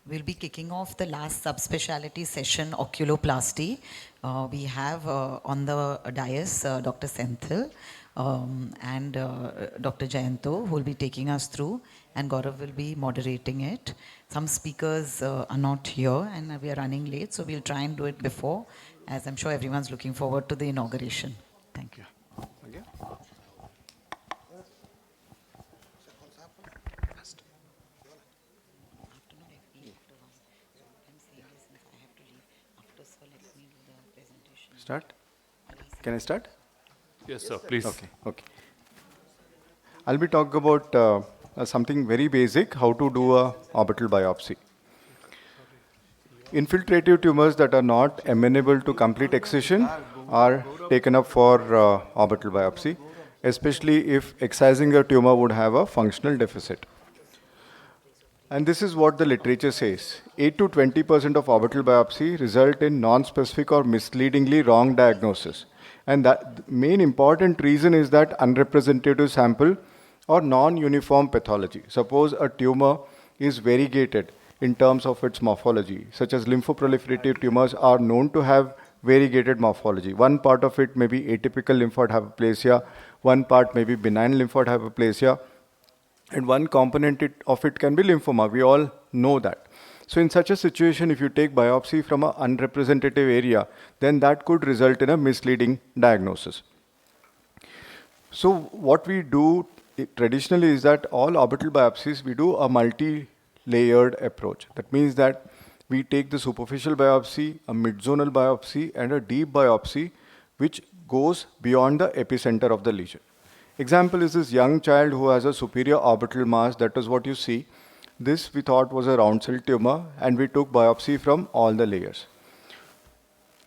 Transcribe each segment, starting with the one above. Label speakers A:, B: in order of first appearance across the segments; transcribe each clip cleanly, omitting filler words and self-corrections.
A: We'll be kicking off the last subspecialty session, Oculoplasty. We have on the dais Dr. Senthil and Dr. Jayanto, who will be taking us through, and Gaurav will be moderating it. Some speakers are not here and we are running late, so we'll try and do it before, as I'm sure everyone's looking forward to the inauguration. Thank you.
B: Start? Can I start?
C: Yes, sir, please.
B: Okay. I'll be talking about something very basic, how to do a orbital biopsy. Infiltrative tumors that are not amenable to complete excision are taken up for orbital biopsy, especially if excising a tumor would have a functional deficit. And this is what the literature says. 8 to 20% of orbital biopsy result in non-specific or misleadingly wrong diagnosis. And the main important reason is that unrepresentative sample or non-uniform pathology. Suppose a tumor is variegated in terms of its morphology, such as lymphoproliferative tumors are known to have variegated morphology. One part of it may be atypical lymphoid hyperplasia, one part may be benign lymphoid hyperplasia, and one component of it can be lymphoma. We all know that. So in such a situation, if you take biopsy from an unrepresentative area, then that could result in a misleading diagnosis. So what we do traditionally is that all orbital biopsies, we do a multi-layered approach. That means that we take the superficial biopsy, a mid-zonal biopsy, and a deep biopsy, which goes beyond the epicenter of the lesion. Example is this young child who has a superior orbital mass. That is what you see. This we thought was a round cell tumor, and we took biopsy from all the layers.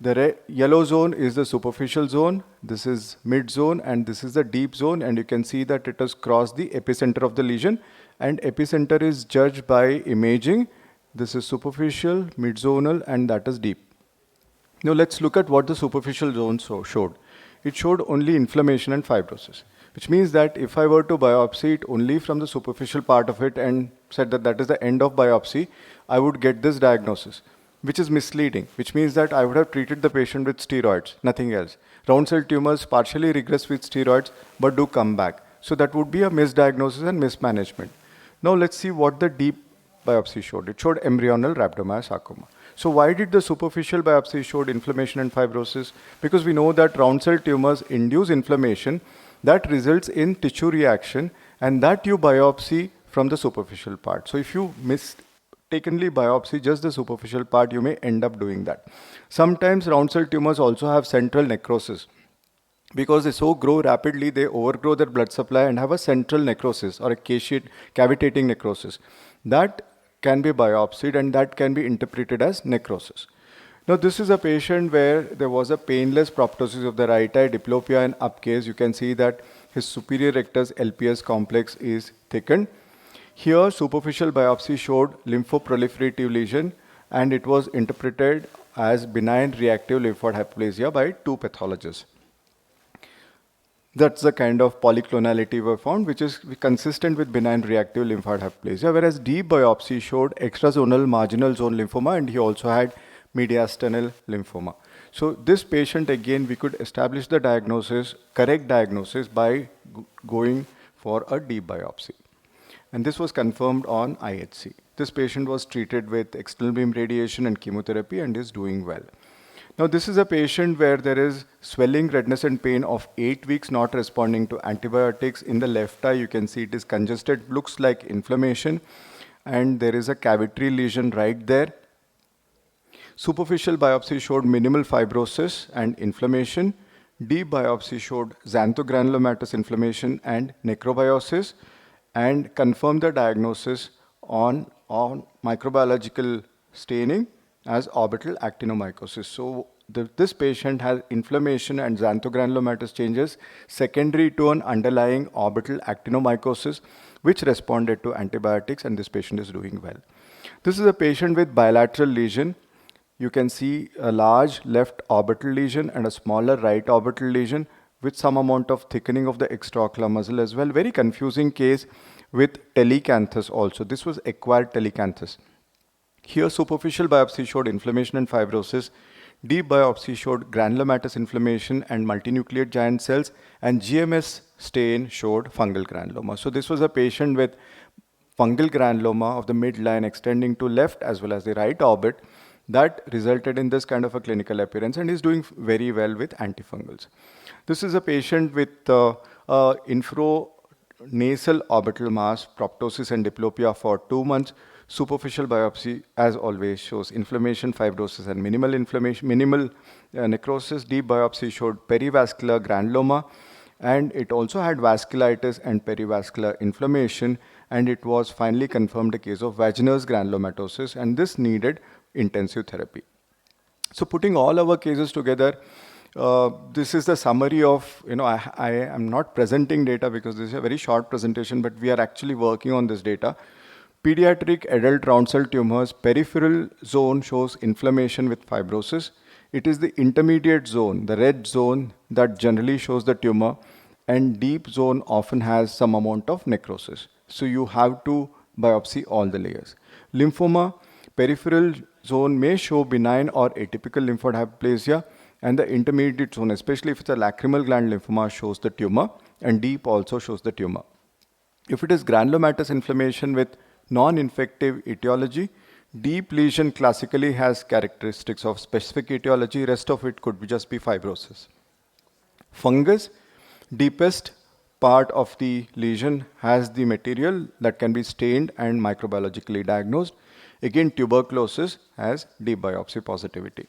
B: The yellow zone is the superficial zone, this is mid zone, and this is the deep zone, and you can see that it has crossed the epicenter of the lesion, and epicenter is judged by imaging. This is superficial, mid zonal, and that is deep. Now let's look at what the superficial zone showed. It showed only inflammation and fibrosis, which means that if I were to biopsy it only from the superficial part of it and said that that is the end of biopsy, I would get this diagnosis, which is misleading, which means that I would have treated the patient with steroids, nothing else. Round cell tumors partially regress with steroids, but do come back. So that would be a misdiagnosis and mismanagement. Now let's see what the deep biopsy showed. It showed embryonal rhabdomyosarcoma. So why did the superficial biopsy showed inflammation and fibrosis? Because we know that round cell tumors induce inflammation that results in tissue reaction, and that you biopsy from the superficial part. So if you mistakenly biopsy just the superficial part, you may end up doing that. Sometimes round cell tumors also have central necrosis. Because they so grow rapidly, they overgrow their blood supply and have a central necrosis or a cavitating necrosis. That can be biopsied and that can be interpreted as necrosis. Now this is a patient where there was a painless proptosis of the right eye, diplopia and upgaze. You can see that his superior rectus LPS complex is thickened. Here superficial biopsy showed lymphoproliferative lesion and it was interpreted as benign reactive lymphoid hyperplasia by two pathologists. That's the kind of polyclonality we found, which is consistent with benign reactive lymphoid hyperplasia, whereas deep biopsy showed extrazonal marginal zone lymphoma, and he also had mediastinal lymphoma. So this patient, again, we could establish the diagnosis, correct diagnosis, by going for a deep biopsy. And this was confirmed on IHC. This patient was treated with external beam radiation and chemotherapy and is doing well. Now this is a patient where there is swelling, redness and pain of 8 weeks not responding to antibiotics. In the left eye you can see it is congested, looks like inflammation, and there is a cavitary lesion right there. Superficial biopsy showed minimal fibrosis and inflammation. Deep biopsy showed xanthogranulomatous inflammation and necrobiosis, and confirmed the diagnosis on microbiological staining as orbital actinomycosis. So this patient has inflammation and xanthogranulomatous changes secondary to an underlying orbital actinomycosis, which responded to antibiotics, and this patient is doing well. This is a patient with bilateral lesion. You can see a large left orbital lesion and a smaller right orbital lesion with some amount of thickening of the extraocular muscle as well. Very confusing case with telecanthus also. This was acquired telecanthus. Here, superficial biopsy showed inflammation and fibrosis. Deep biopsy showed granulomatous inflammation and multinucleate giant cells, and GMS stain showed fungal granuloma. So this was a patient with fungal granuloma of the midline extending to left as well as the right orbit that resulted in this kind of a clinical appearance, and is doing very well with antifungals. This is a patient with infranasal orbital mass, proptosis and diplopia for 2 months. Superficial biopsy, as always, shows inflammation, fibrosis, and minimal necrosis. Deep biopsy showed perivascular granuloma, and it also had vasculitis and perivascular inflammation, and it was finally confirmed a case of vaginous granulomatosis, and this needed intensive therapy. So putting all our cases together, this is the summary of, I am not presenting data because this is a very short presentation, but we are actually working on this data. Pediatric adult round cell tumors, peripheral zone shows inflammation with fibrosis. It is the intermediate zone, the red zone, that generally shows the tumor, and deep zone often has some amount of necrosis. So you have to biopsy all the layers. Lymphoma, peripheral zone may show benign or atypical lymphoid hyperplasia, and the intermediate zone, especially if it's a lacrimal gland lymphoma, shows the tumor, and deep also shows the tumor. If it is granulomatous inflammation with non-infective etiology, deep lesion classically has characteristics of specific etiology, rest of it could just be fibrosis. Fungus, deepest part of the lesion has the material that can be stained and microbiologically diagnosed. Again, tuberculosis has deep biopsy positivity.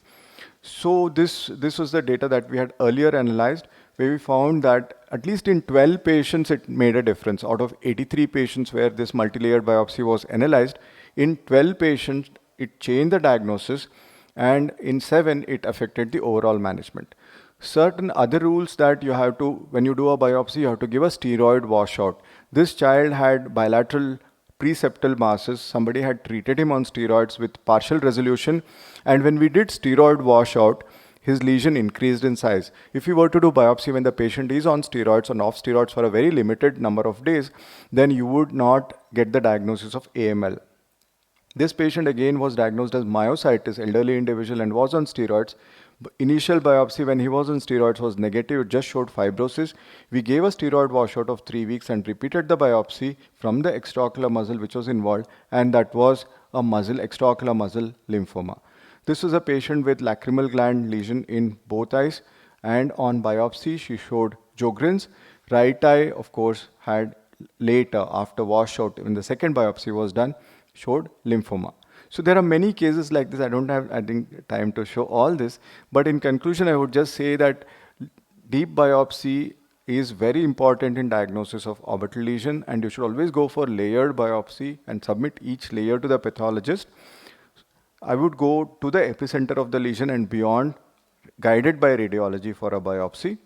B: So this was the data that we had earlier analyzed, where we found that at least in 12 patients it made a difference. Out of 83 patients where this multilayered biopsy was analyzed, in 12 patients it changed the diagnosis, and in 7 it affected the overall management. Certain other rules that you have to, when you do a biopsy, you have to give a steroid washout. This child had bilateral preseptal masses. Somebody had treated him on steroids with partial resolution, and when we did steroid washout, his lesion increased in size. If you were to do biopsy when the patient is on steroids and off steroids for a very limited number of days, then you would not get the diagnosis of AML. This patient again was diagnosed as myositis, elderly individual, and was on steroids. Initial biopsy when he was on steroids was negative, it just showed fibrosis. We gave a steroid washout of 3 weeks and repeated the biopsy from the extraocular muscle which was involved, and that was a extraocular muscle lymphoma. This was a patient with lacrimal gland lesion in both eyes, and on biopsy she showed Sjogren's. Right eye, of course, had later, after washout, when the second biopsy was done, showed lymphoma. So there are many cases like this. I don't have, I think, time to show all this. But in conclusion, I would just say that deep biopsy is very important in diagnosis of orbital lesion, and you should always go for layered biopsy and submit each layer to the pathologist. I would go to the epicenter of the lesion and beyond, guided by radiology for a biopsy.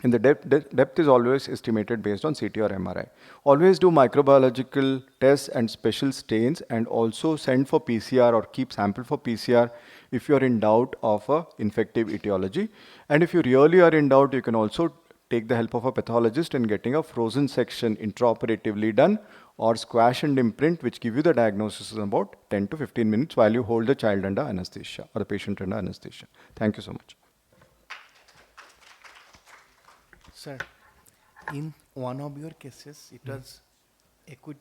B: And the depth is always estimated based on CT or MRI. Always do microbiological tests and special stains, and also send for PCR or keep sample for PCR if you are in doubt of a infective etiology. And if you really are in doubt, you can also take the help of a pathologist in getting a frozen section intraoperatively done, or squash and imprint, which give you the diagnosis in about 10 to 15 minutes while you hold the child under anesthesia or the patient under anesthesia. Thank you so much.
C: Sir, in one of your cases, it was acute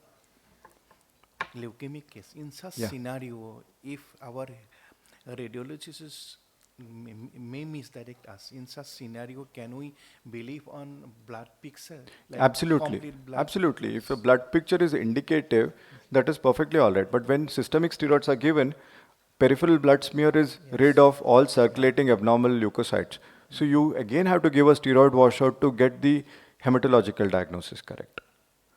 C: leukemic case. In such scenario, if our radiologist may misdirect us, in such scenario, can we believe on blood picture? Like
B: Absolutely. Absolutely. If a blood picture is indicative, that is perfectly all right. But when systemic steroids are given, peripheral blood smear is rid of all circulating abnormal leukocytes. So you again have to give a steroid washout to get the hematological diagnosis correct.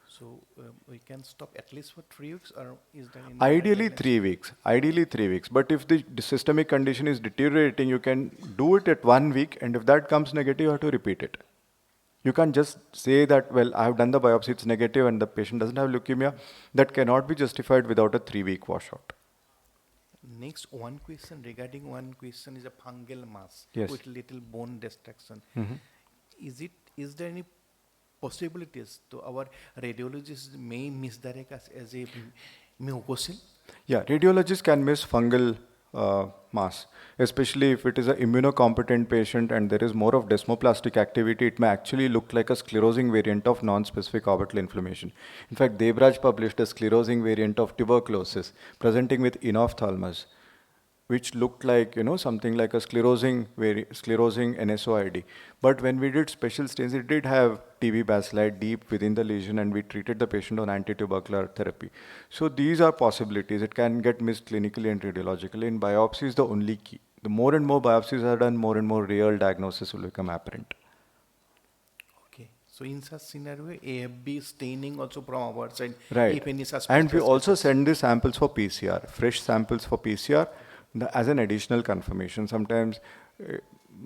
C: So we can stop at least for 3 weeks, or is there any
B: Ideally 3 weeks. Ideally 3 weeks. But if the systemic condition is deteriorating, you can do it at 1 week, and if that comes negative, you have to repeat it. You can't just say that, well, I have done the biopsy, it's negative, and the patient doesn't have leukemia. That cannot be justified without a 3-week washout.
C: Next, one question regarding one question is a fungal mass
B: Yes.
C: with little bone destruction.
B: Mm-hmm.
C: Is there any possibilities. So our radiologists may misdirect us as a mucosal.
B: Yeah, radiologists can miss fungal mass, especially if it is an immunocompetent patient and there is more of desmoplastic activity. It may actually look like a sclerosing variant of non-specific orbital inflammation. In fact, Devraj published a sclerosing variant of tuberculosis presenting with enophthalmos, which looked like, something like a sclerosing NSOID. But when we did special stains, it did have TB bacilli deep within the lesion, and we treated the patient on anti-tubercular therapy. So these are possibilities. It can get missed clinically and radiologically, and biopsy is the only key. The more and more biopsies are done, more and more real diagnosis will become apparent.
C: Okay. So in such scenario, AFB staining also from our side,
B: Right.
C: if any suspicious
B: And we also
C: cases.
B: send the samples for PCR, fresh samples for PCR, as an additional confirmation. Sometimes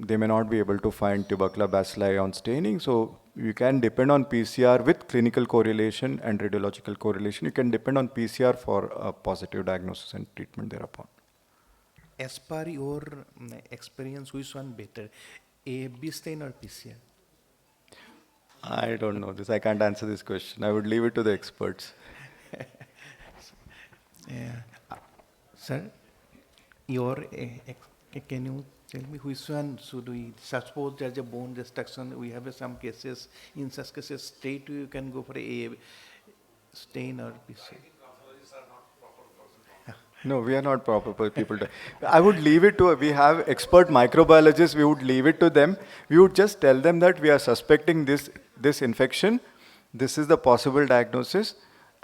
B: they may not be able to find tubercular bacilli on staining, so you can depend on PCR with clinical correlation and radiological correlation. You can depend on PCR for a positive diagnosis and treatment thereupon.
C: As per your experience, which one better, AFB stain or PCR?
B: I don't know this. I can't answer this question. I would leave it to the experts.
C: Yeah. Sir, can you tell me which one should we suppose there's a bone destruction? We have some cases. In such cases, straight you can go for a stain or PCR.
B: No, we are not proper people. I would leave it to, we have expert microbiologists, we would leave it to them. We would just tell them that we are suspecting this infection, this is the possible diagnosis,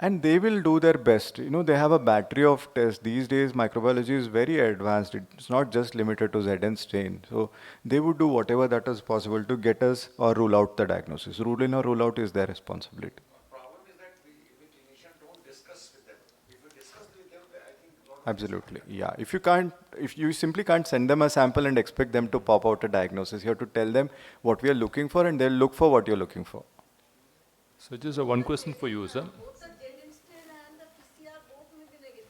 B: and they will do their best. They have a battery of tests. These days, microbiology is very advanced. It's not just limited to ZN stain. So they would do whatever that is possible to get us or rule out the diagnosis. Rule in or rule out is their responsibility.
D: Problem is that we clinicians don't discuss with them. If you discuss with them, I think
B: Absolutely, yeah. If you simply can't send them a sample and expect them to pop out a diagnosis, you have to tell them what we are looking for, and they'll look for what you're looking for.
E: So just one question for you, sir.
F: Both the ZN stain and the PCR both may be negative.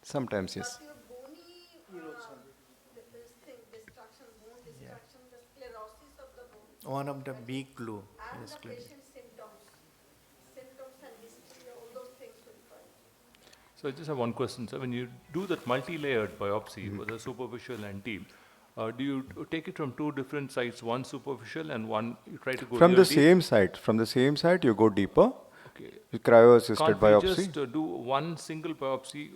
B: Sometimes, yes.
F: But your bony this thing, destruction, bone destruction, the sclerosis of the bone,
C: One of the big clue.
F: and
C: Yes,
F: the
C: clue.
F: patient's symptoms and history, all those things will find.
E: So I just have one question, sir. When you do that multi-layered biopsy, with a superficial and deep, do you take it from two different sites, one superficial and one you try to go
B: From
E: real
B: the
E: deep?
B: same site. From the same site, you go deeper.
E: Okay.
B: You cryo-assisted
E: Can't we
B: biopsy.
E: just do one single biopsy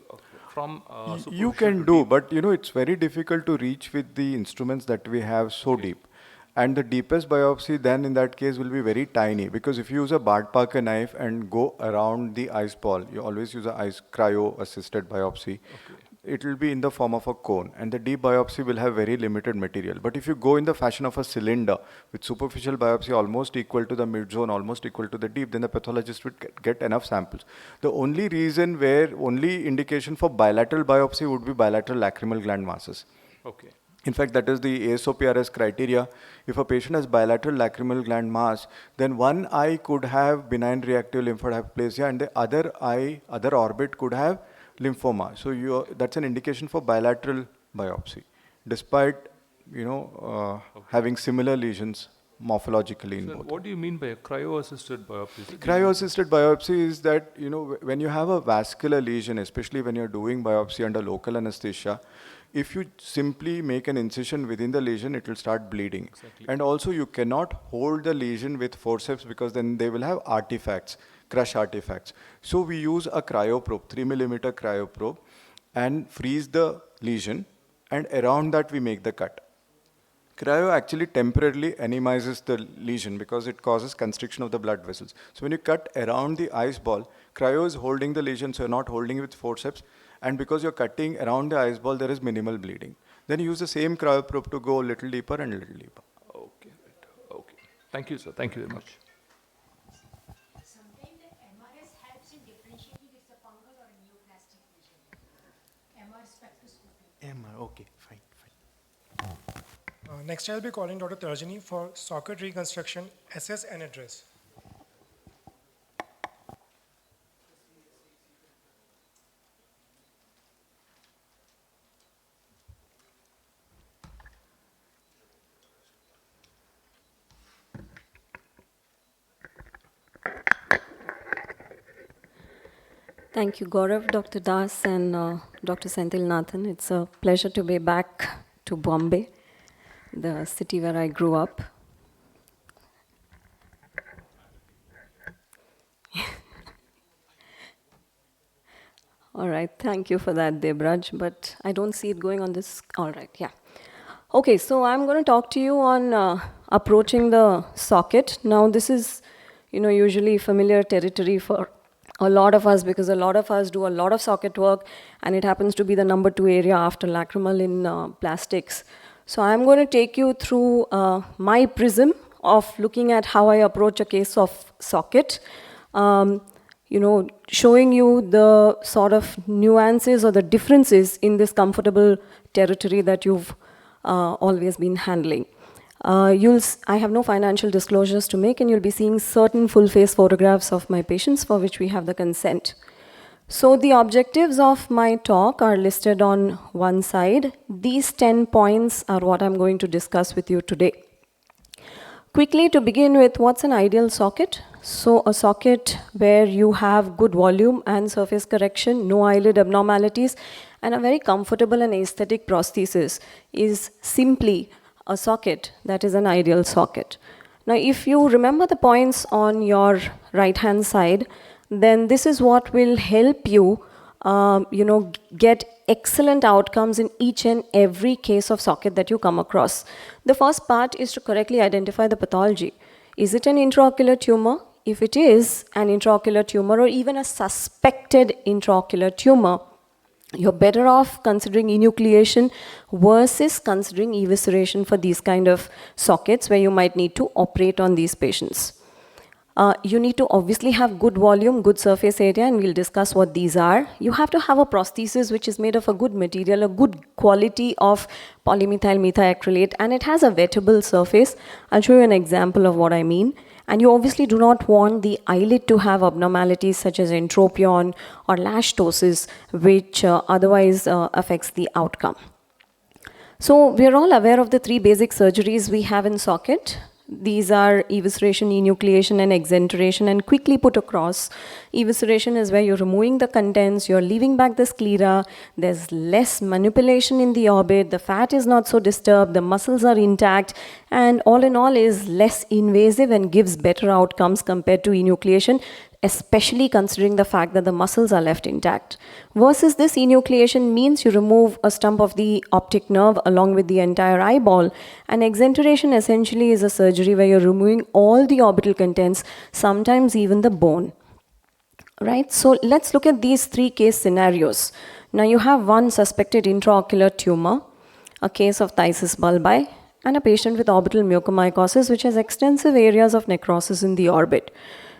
E: from superficial
B: You can
E: to
B: do,
E: deep?
B: but it's very difficult to reach with the instruments that we have so deep. And the deepest biopsy then in that case will be very tiny, because if you use a Bart Parker knife and go around the ice ball, you always use a cryo-assisted biopsy. It will be in the form of a cone, and the deep biopsy will have very limited material. But if you go in the fashion of a cylinder with superficial biopsy almost equal to the mid zone, almost equal to the deep, then the pathologist would get enough samples. The only indication for bilateral biopsy would be bilateral lacrimal gland masses.
E: Okay.
B: In fact, that is the ASOPRS criteria. If a patient has bilateral lacrimal gland mass, then one eye could have benign reactive lymphohypoplasia and the other orbit could have lymphoma. So that's an indication for bilateral biopsy, despite having similar lesions morphologically in
E: Sir,
B: both.
E: what do you mean by a cryo-assisted biopsy?
B: Cryo-assisted biopsy is that, when you have a vascular lesion, especially when you're doing biopsy under local anesthesia, if you simply make an incision within the lesion, it will start bleeding.
E: Exactly.
B: And also you cannot hold the lesion with forceps because then they will have artifacts, crush artifacts. So we use a cryoprobe, 3 millimeter cryoprobe, and freeze the lesion, and around that we make the cut. Cryo actually temporarily anemizes the lesion because it causes constriction of the blood vessels. So when you cut around the ice ball, cryo is holding the lesion, so you're not holding it with forceps. And because you're cutting around the ice ball, there is minimal bleeding. Then you use the same cryoprobe to go a little deeper and a little deeper.
E: Okay, right. Okay. Thank you, sir. Thank you very much.
G: Sometimes the MRS helps in differentiating if it's a fungal or a neoplastic lesion. MR spectroscopy.
C: MR, okay, fine.
H: Next, I'll be calling Dr. Tarjani for socket reconstruction, assess and address.
I: Thank you, Gaurav, Dr. Das, and Dr. Senthil Nathan. It's a pleasure to be back to Bombay, the city where I grew up. All right, thank you for that, Debraj, but I don't see it going on this. All right, yeah. Okay, so I'm going to talk to you on approaching the socket. Now, this is, usually familiar territory for a lot of us because a lot of us do a lot of socket work, and it happens to be the number 2 area after lacrimal in plastics. So I'm going to take you through my prism of looking at how I approach a case of socket. Showing you the sort of nuances or the differences in this comfortable territory that you've always been handling. I have no financial disclosures to make, and you'll be seeing certain full-face photographs of my patients for which we have the consent. So the objectives of my talk are listed on one side. These 10 points are what I'm going to discuss with you today. Quickly, to begin with, what's an ideal socket? So a socket where you have good volume and surface correction, no eyelid abnormalities, and a very comfortable and aesthetic prosthesis is simply a socket that is an ideal socket. Now, if you remember the points on your right-hand side, then this is what will help you, get excellent outcomes in each and every case of socket that you come across. The first part is to correctly identify the pathology. Is it an intraocular tumor? If it is an intraocular tumor or even a suspected intraocular tumor, you're better off considering enucleation versus considering evisceration for these kind of sockets where you might need to operate on these patients. You need to obviously have good volume, good surface area, and we'll discuss what these are. You have to have a prosthesis which is made of a good material, a good quality of polymethyl methacrylate, and it has a wettable surface. I'll show you an example of what I mean. And you obviously do not want the eyelid to have abnormalities such as entropion or lash ptosis, which otherwise affects the outcome. So we're all aware of the 3 basic surgeries we have in socket. These are evisceration, enucleation, and exenteration, and quickly put across. Evisceration is where you're removing the contents, you're leaving back the sclera, there's less manipulation in the orbit, the fat is not so disturbed, the muscles are intact, and all in all is less invasive and gives better outcomes compared to enucleation, especially considering the fact that the muscles are left intact. Versus this enucleation means you remove a stump of the optic nerve along with the entire eyeball, and exenteration essentially is a surgery where you're removing all the orbital contents, sometimes even the bone. Right? So let's look at these 3 case scenarios. Now you have one suspected intraocular tumor, a case of phthisis bulbi, and a patient with orbital mucormycosis which has extensive areas of necrosis in the orbit.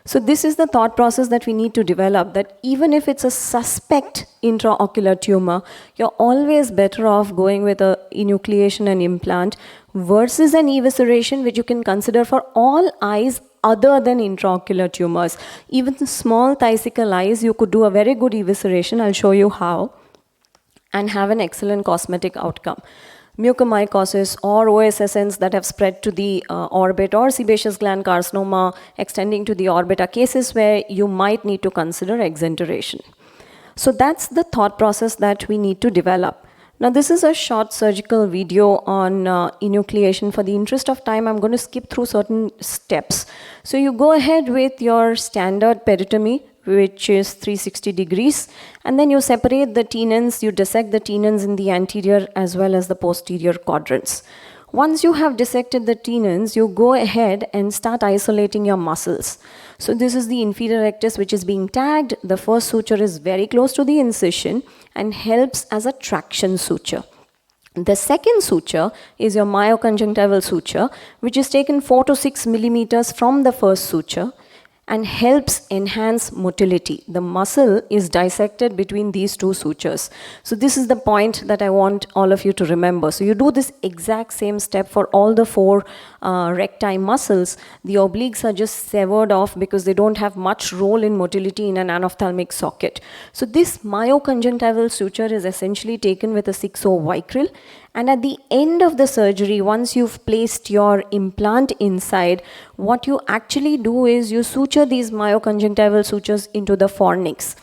I: So this is the thought process that we need to develop, that even if it's a suspect intraocular tumor, you're always better off going with a enucleation and implant versus an evisceration, which you can consider for all eyes other than intraocular tumors. Even small phthysical eyes, you could do a very good evisceration, I'll show you how, and have an excellent cosmetic outcome. Mucormycosis or OSSNs that have spread to the orbit or sebaceous gland carcinoma extending to the orbit are cases where you might need to consider exenteration. So that's the thought process that we need to develop. Now this is a short surgical video on enucleation. For the interest of time, I'm going to skip through certain steps. So you go ahead with your standard peritomy, which is 360 degrees, and then you separate the tenons, you dissect the tenons in the anterior as well as the posterior quadrants. Once you have dissected the tenons, you go ahead and start isolating your muscles. So this is the inferior rectus which is being tagged. The first suture is very close to the incision and helps as a traction suture. The second suture is your myoconjunctival suture, which is taken 4 to 6 millimeters from the first suture and helps enhance motility. The muscle is dissected between these 2 sutures. So this is the point that I want all of you to remember. So you do this exact same step for all the 4 recti muscles. The obliques are just severed off because they don't have much role in motility in an anophthalmic socket. So this myoconjunctival suture is essentially taken with a 6-0 vicryl. And at the end of the surgery, once you've placed your implant inside, what you actually do is you suture these myoconjunctival sutures into the fornix.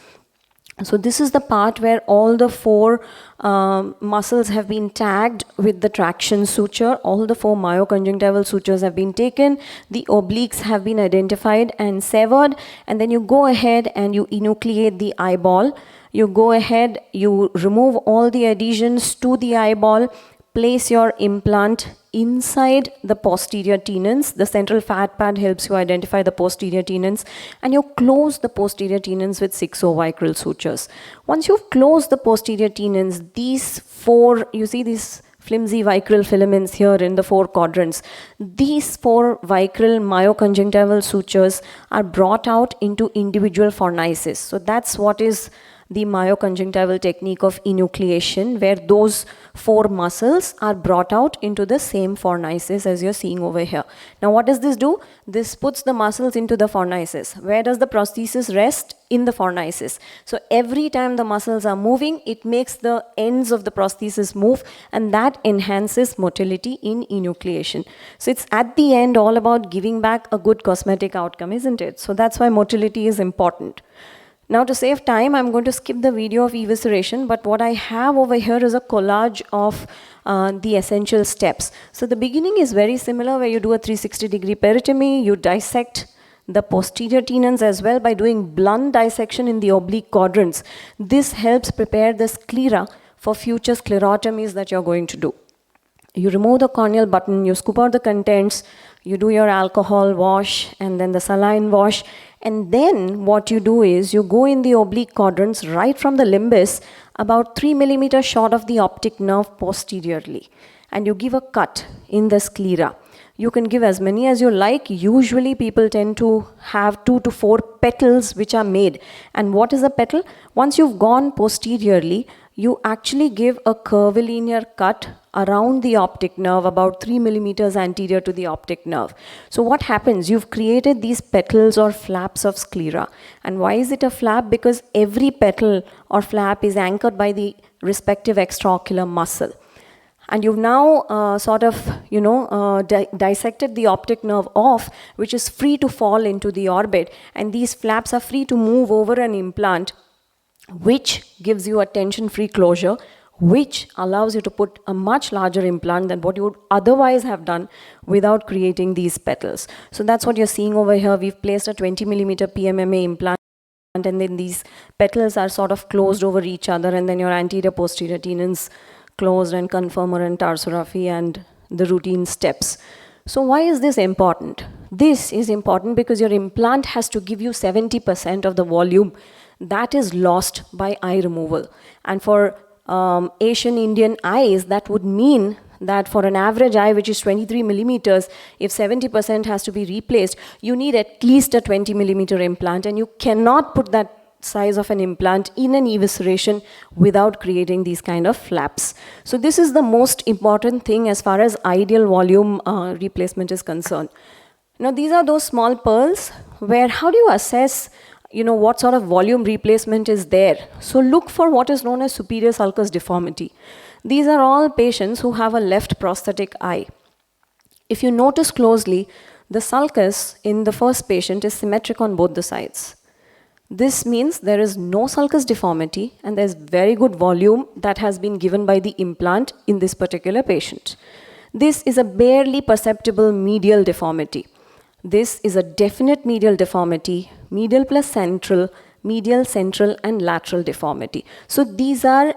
I: So this is the part where all the four muscles have been tagged with the traction suture. All the four myoconjunctival sutures have been taken. The obliques have been identified and severed. And then you go ahead and you enucleate the eyeball. You go ahead, you remove all the adhesions to the eyeball, place your implant inside the posterior tenons. The central fat pad helps you identify the posterior tenons, and you close the posterior tenons with 6 ovicral sutures. Once you've closed the posterior tenons, these four, you see these flimsy vicral filaments here in the four quadrants, these four vicral myoconjunctival sutures are brought out into individual fornices. So that's what is the myoconjunctival technique of enucleation, where those four muscles are brought out into the same fornices as you're seeing over here. Now what does this do? This puts the muscles into the fornices. Where does the prosthesis rest? In the fornices. So every time the muscles are moving, it makes the ends of the prosthesis move, and that enhances motility in enucleation. So it's at the end all about giving back a good cosmetic outcome, isn't it? So that's why motility is important. Now to save time, I'm going to skip the video of evisceration, but what I have over here is a collage of the essential steps. So the beginning is very similar, where you do a 360-degree peritomy, you dissect the posterior tenons as well by doing blunt dissection in the oblique quadrants. This helps prepare the sclera for future sclerotomies that you're going to do. You remove the corneal button, you scoop out the contents, you do your alcohol wash and then the saline wash, and then what you do is you go in the oblique quadrants right from the limbus about 3 millimeters short of the optic nerve posteriorly, and you give a cut in the sclera. You can give as many as you like. Usually people tend to have 2 to 4 petals which are made. And what is a petal? Once you've gone posteriorly, you actually give a curvilinear cut around the optic nerve about 3 millimeters anterior to the optic nerve. So what happens? You've created these petals or flaps of sclera. And why is it a flap? Because every petal or flap is anchored by the respective extraocular muscle. And you've now dissected the optic nerve off, which is free to fall into the orbit. And these flaps are free to move over an implant, which gives you a tension-free closure, which allows you to put a much larger implant than what you would otherwise have done without creating these petals. So that's what you're seeing over here. We've placed a 20 millimeter PMMA implant, and then these petals are sort of closed over each other, and then your anterior posterior tenons closed, and conformer and tarsorrhaphy, and the routine steps. So why is this important? This is important because your implant has to give you 70% of the volume that is lost by eye removal. And for Asian Indian eyes, that would mean that for an average eye, which is 23 millimeters, if 70% has to be replaced, you need at least a 20 millimeter implant, and you cannot put that size of an implant in an evisceration without creating these kind of flaps. So this is the most important thing as far as ideal volume replacement is concerned. Now these are those small pearls where how do you assess what sort of volume replacement is there? So look for what is known as superior sulcus deformity. These are all patients who have a left prosthetic eye. If you notice closely, the sulcus in the first patient is symmetric on both the sides. This means there is no sulcus deformity and there's very good volume that has been given by the implant in this particular patient. This is a barely perceptible medial deformity. This is a definite medial deformity, medial plus central, medial, central, and lateral deformity. So these are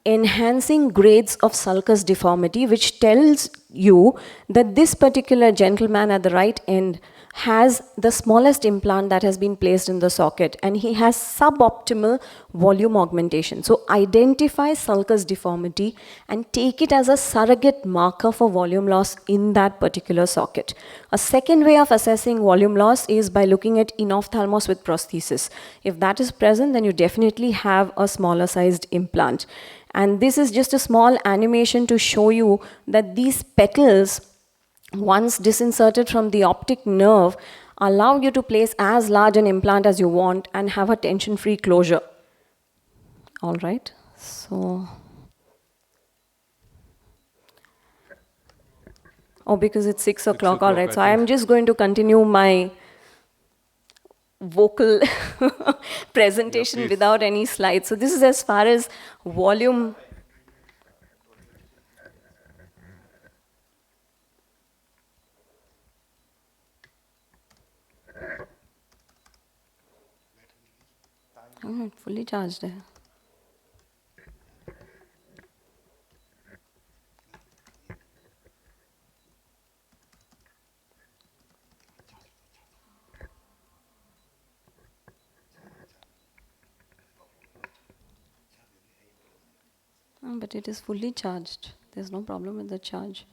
I: enhancing grades of sulcus deformity, which tells you that this particular gentleman at the right end has the smallest implant that has been placed in the socket, and he has suboptimal volume augmentation. So identify sulcus deformity and take it as a surrogate marker for volume loss in that particular socket. A second way of assessing volume loss is by looking at enophthalmos with prosthesis. If that is present, then you definitely have a smaller sized implant. And this is just a small animation to show you that these petals, once disinserted from the optic nerve, allow you to place as large an implant as you want and have a tension-free closure. All right, so. Oh, because it's 6 o'clock, all right. So I am just going to continue my vocal presentation without any slides. So this is as far as volume. Oh, fully charged. But it is fully charged. There's no problem with the charge.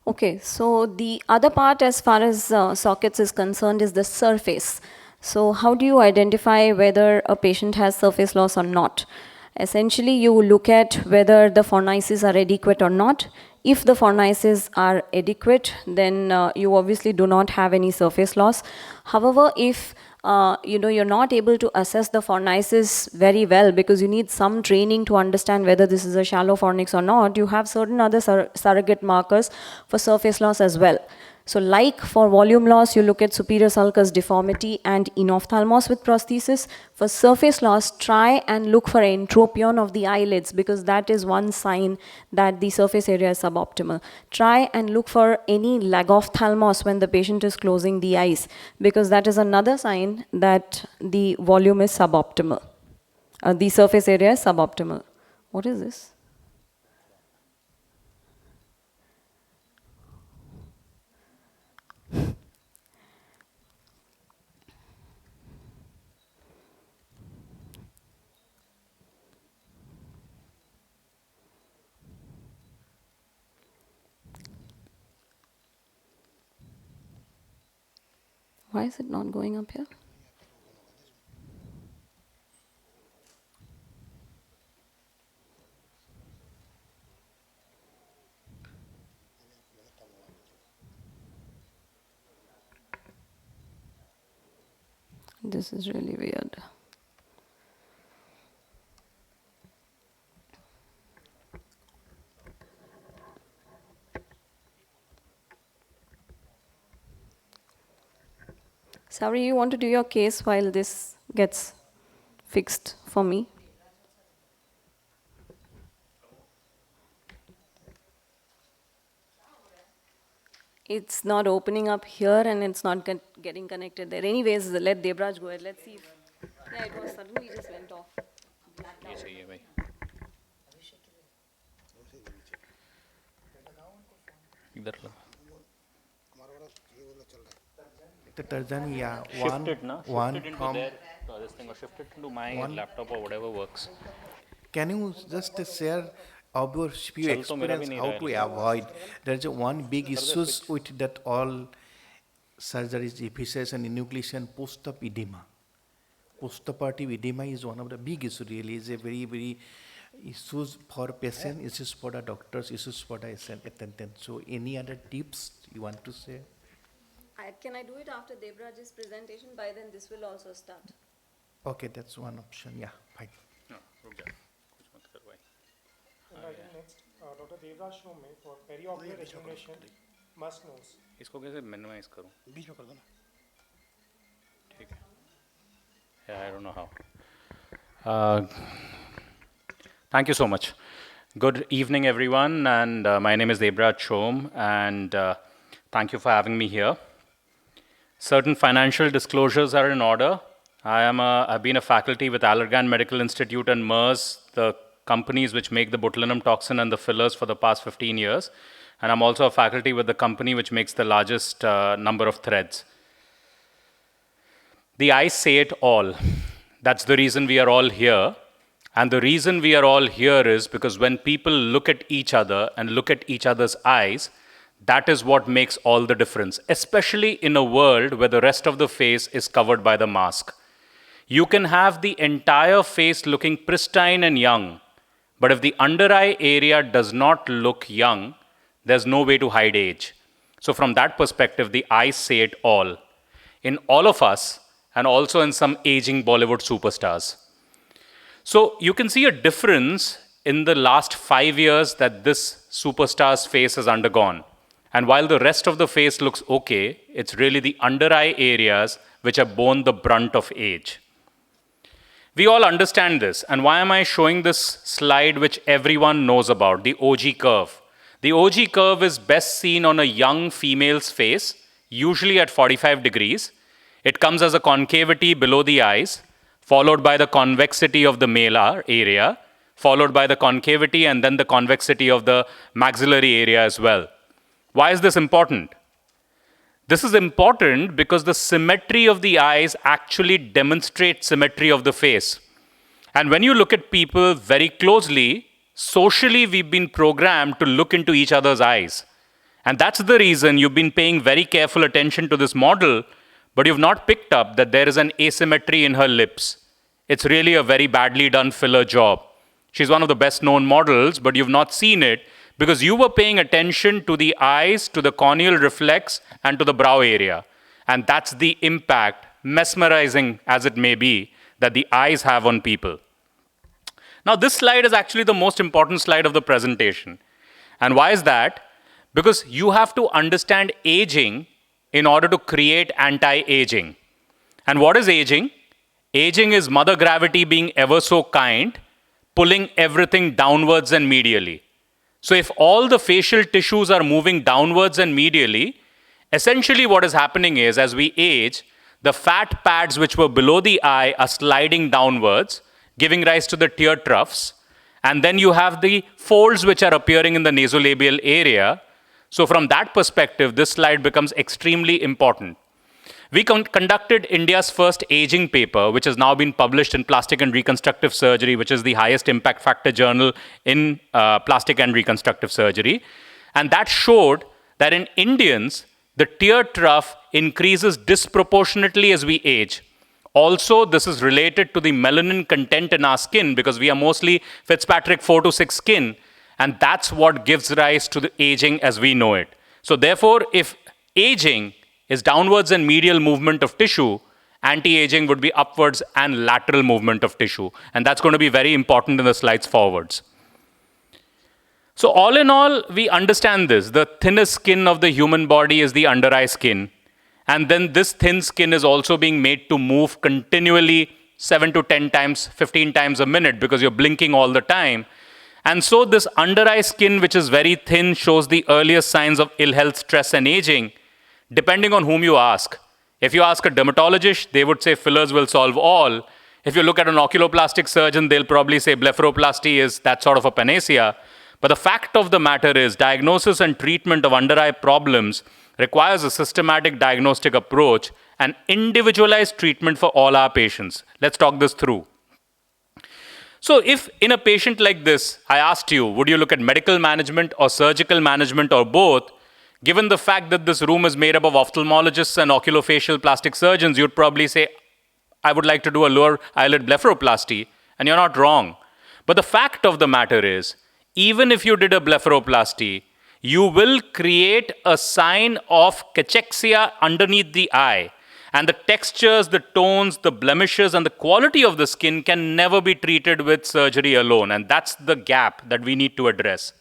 I: Okay, so the other part as far as sockets is concerned is the surface. So how do you identify whether a patient has surface loss or not? Essentially, you look at whether the fornices are adequate or not. If the fornices are adequate, then you obviously do not have any surface loss. However, if you're not able to assess the fornices very well because you need some training to understand whether this is a shallow fornix or not, you have certain other surrogate markers for surface loss as well. So like for volume loss, you look at superior sulcus deformity and enophthalmos with prosthesis. For surface loss, try and look for entropion of the eyelids because that is one sign that the surface area is suboptimal. Try and look for any lagophthalmos when the patient is closing the eyes because that is another sign that the volume is suboptimal. The surface area is suboptimal. What is this? Why is it not going up here? This is really weird. Sauri, you want to do your case while this gets fixed for me? It's not opening up here and it's not getting connected there. Anyways, let Debraj go ahead. Let's see. Yeah, it was suddenly just went off.
C: The Tarzan, yeah,
J: Shift it, na?
C: one
J: Shift it into
C: from.
J: their, this thing, or shift it into my laptop or whatever works.
C: Can you just share of your few
J: चल तो मेरा भी
C: experience
J: नहीं
C: how
J: रहा
C: to
J: है
C: avoid? There's a one big issues with that all surgeries, epiphysis and enucleation post-op edema. Postoperative edema is one of the big issues really. It's a very, very issues for patient, issues for the doctors, issues for the attendant. So any other tips you want to share?
I: Can I do it after Debraj's presentation? By then this will also start.
C: Okay, that's one option. Yeah, fine.
J: No, रुक जा, कुछ मत करवाई.
H: And I think next, Dr. Devraj show me for periocular rejuvenation, must knows.
J: इसको कैसे minimize करूँ?
D: बीच में कर दो ना.
J: ठीक है. Yeah, I don't know how. Thank you so much. Good evening, everyone, and my name is Debraj Chom, and thank you for having me here. Certain financial disclosures are in order. I've been a faculty with Allergan Medical Institute and MERS, the companies which make the botulinum toxin and the fillers for the past 15 years. And I'm also a faculty with the company which makes the largest number of threads. The eyes say it all. That's the reason we are all here. And the reason we are all here is because when people look at each other and look at each other's eyes, that is what makes all the difference, especially in a world where the rest of the face is covered by the mask. You can have the entire face looking pristine and young, but if the under eye area does not look young, there's no way to hide age. So from that perspective, the eyes say it all. In all of us, and also in some aging Bollywood superstars. So you can see a difference in the last 5 years that this superstar's face has undergone. And while the rest of the face looks okay, it's really the under eye areas which have borne the brunt of age. We all understand this. And why am I showing this slide which everyone knows about, the OG curve? The OG curve is best seen on a young female's face, usually at 45 degrees. It comes as a concavity below the eyes, followed by the convexity of the malar area, followed by the concavity and then the convexity of the maxillary area as well. Why is this important? This is important because the symmetry of the eyes actually demonstrates symmetry of the face. And when you look at people very closely, socially we've been programmed to look into each other's eyes. And that's the reason you've been paying very careful attention to this model, but you've not picked up that there is an asymmetry in her lips. It's really a very badly done filler job. She's one of the best known models, but you've not seen it because you were paying attention to the eyes, to the corneal reflex, and to the brow area. And that's the impact, mesmerizing as it may be, that the eyes have on people. Now, this slide is actually the most important slide of the presentation. And why is that? Because you have to understand aging in order to create anti-aging. And what is aging? Aging is mother gravity being ever so kind, pulling everything downwards and medially. So if all the facial tissues are moving downwards and medially, essentially what is happening is, as we age, the fat pads which were below the eye are sliding downwards, giving rise to the tear troughs. And then you have the folds which are appearing in the nasolabial area. So from that perspective, this slide becomes extremely important. We conducted India's first aging paper, which has now been published in Plastic and Reconstructive Surgery, which is the highest impact factor journal in plastic and reconstructive surgery. And that showed that in Indians, the tear trough increases disproportionately as we age. Also, this is related to the melanin content in our skin because we are mostly Fitzpatrick 4 to 6 skin. And that's what gives rise to the aging as we know it. So therefore, if aging is downwards and medial movement of tissue, anti-aging would be upwards and lateral movement of tissue. And that's going to be very important in the slides forwards. So all in all, we understand this. The thinnest skin of the human body is the under eye skin. And then this thin skin is also being made to move continually 7 to 10 times, 15 times a minute because you're blinking all the time. And so this under eye skin, which is very thin, shows the earliest signs of ill health, stress, and aging, depending on whom you ask. If you ask a dermatologist, they would say fillers will solve all. If you look at an oculoplastic surgeon, they'll probably say blepharoplasty is that sort of a panacea. But the fact of the matter is, diagnosis and treatment of under eye problems requires a systematic diagnostic approach and individualized treatment for all our patients. Let's talk this through. So if in a patient like this, I asked you, would you look at medical management or surgical management or both? Given the fact that this room is made up of ophthalmologists and oculofacial plastic surgeons, you'd probably say, I would like to do a lower eyelid blepharoplasty, and you're not wrong. But the fact of the matter is, even if you did a blepharoplasty, you will create a sign of cachexia underneath the eye. And the textures, the tones, the blemishes, and the quality of the skin can never be treated with surgery alone. And that's the gap that we need to address.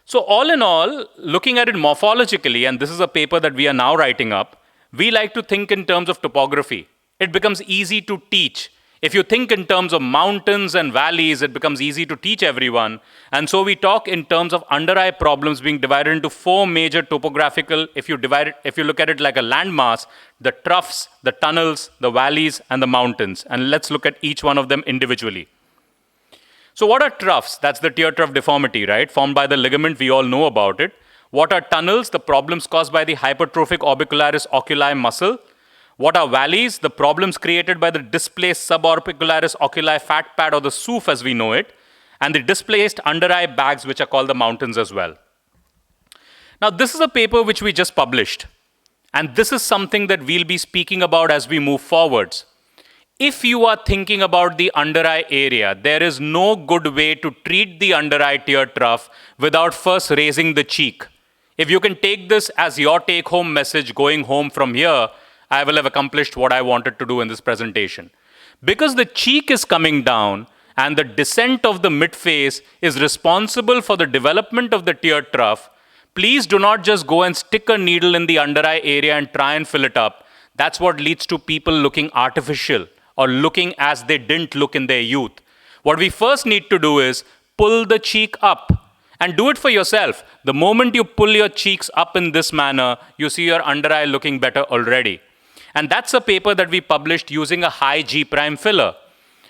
J: So all in all, looking at it morphologically, and this is a paper that we are now writing up, we like to think in terms of topography. It becomes easy to teach. If you think in terms of mountains and valleys, it becomes easy to teach everyone. And so we talk in terms of under eye problems being divided into 4 major topographical, if you look at it like a landmass, the troughs, the tunnels, the valleys, and the mountains. And let's look at each one of them individually. So what are troughs? That's the tear trough deformity, right? Formed by the ligament, we all know about it. What are tunnels? The problems caused by the hypertrophic orbicularis oculi muscle. What are valleys? The problems created by the displaced suborbicularis oculi fat pad, or the SOOF as we know it, and the displaced under eye bags, which are called the mountains as well. Now, this is a paper which we just published, and this is something that we'll be speaking about as we move forwards. If you are thinking about the under eye area, there is no good way to treat the under eye tear trough without first raising the cheek. If you can take this as your take-home message going home from here, I will have accomplished what I wanted to do in this presentation. Because the cheek is coming down and the descent of the midface is responsible for the development of the tear trough, Please do not just go and stick a needle in the under eye area and try and fill it up. That's what leads to people looking artificial or looking as they didn't look in their youth. What we first need to do is pull the cheek up and do it for yourself. The moment you pull your cheeks up in this manner, you see your under eye looking better already. And that's a paper that we published using a high G' filler.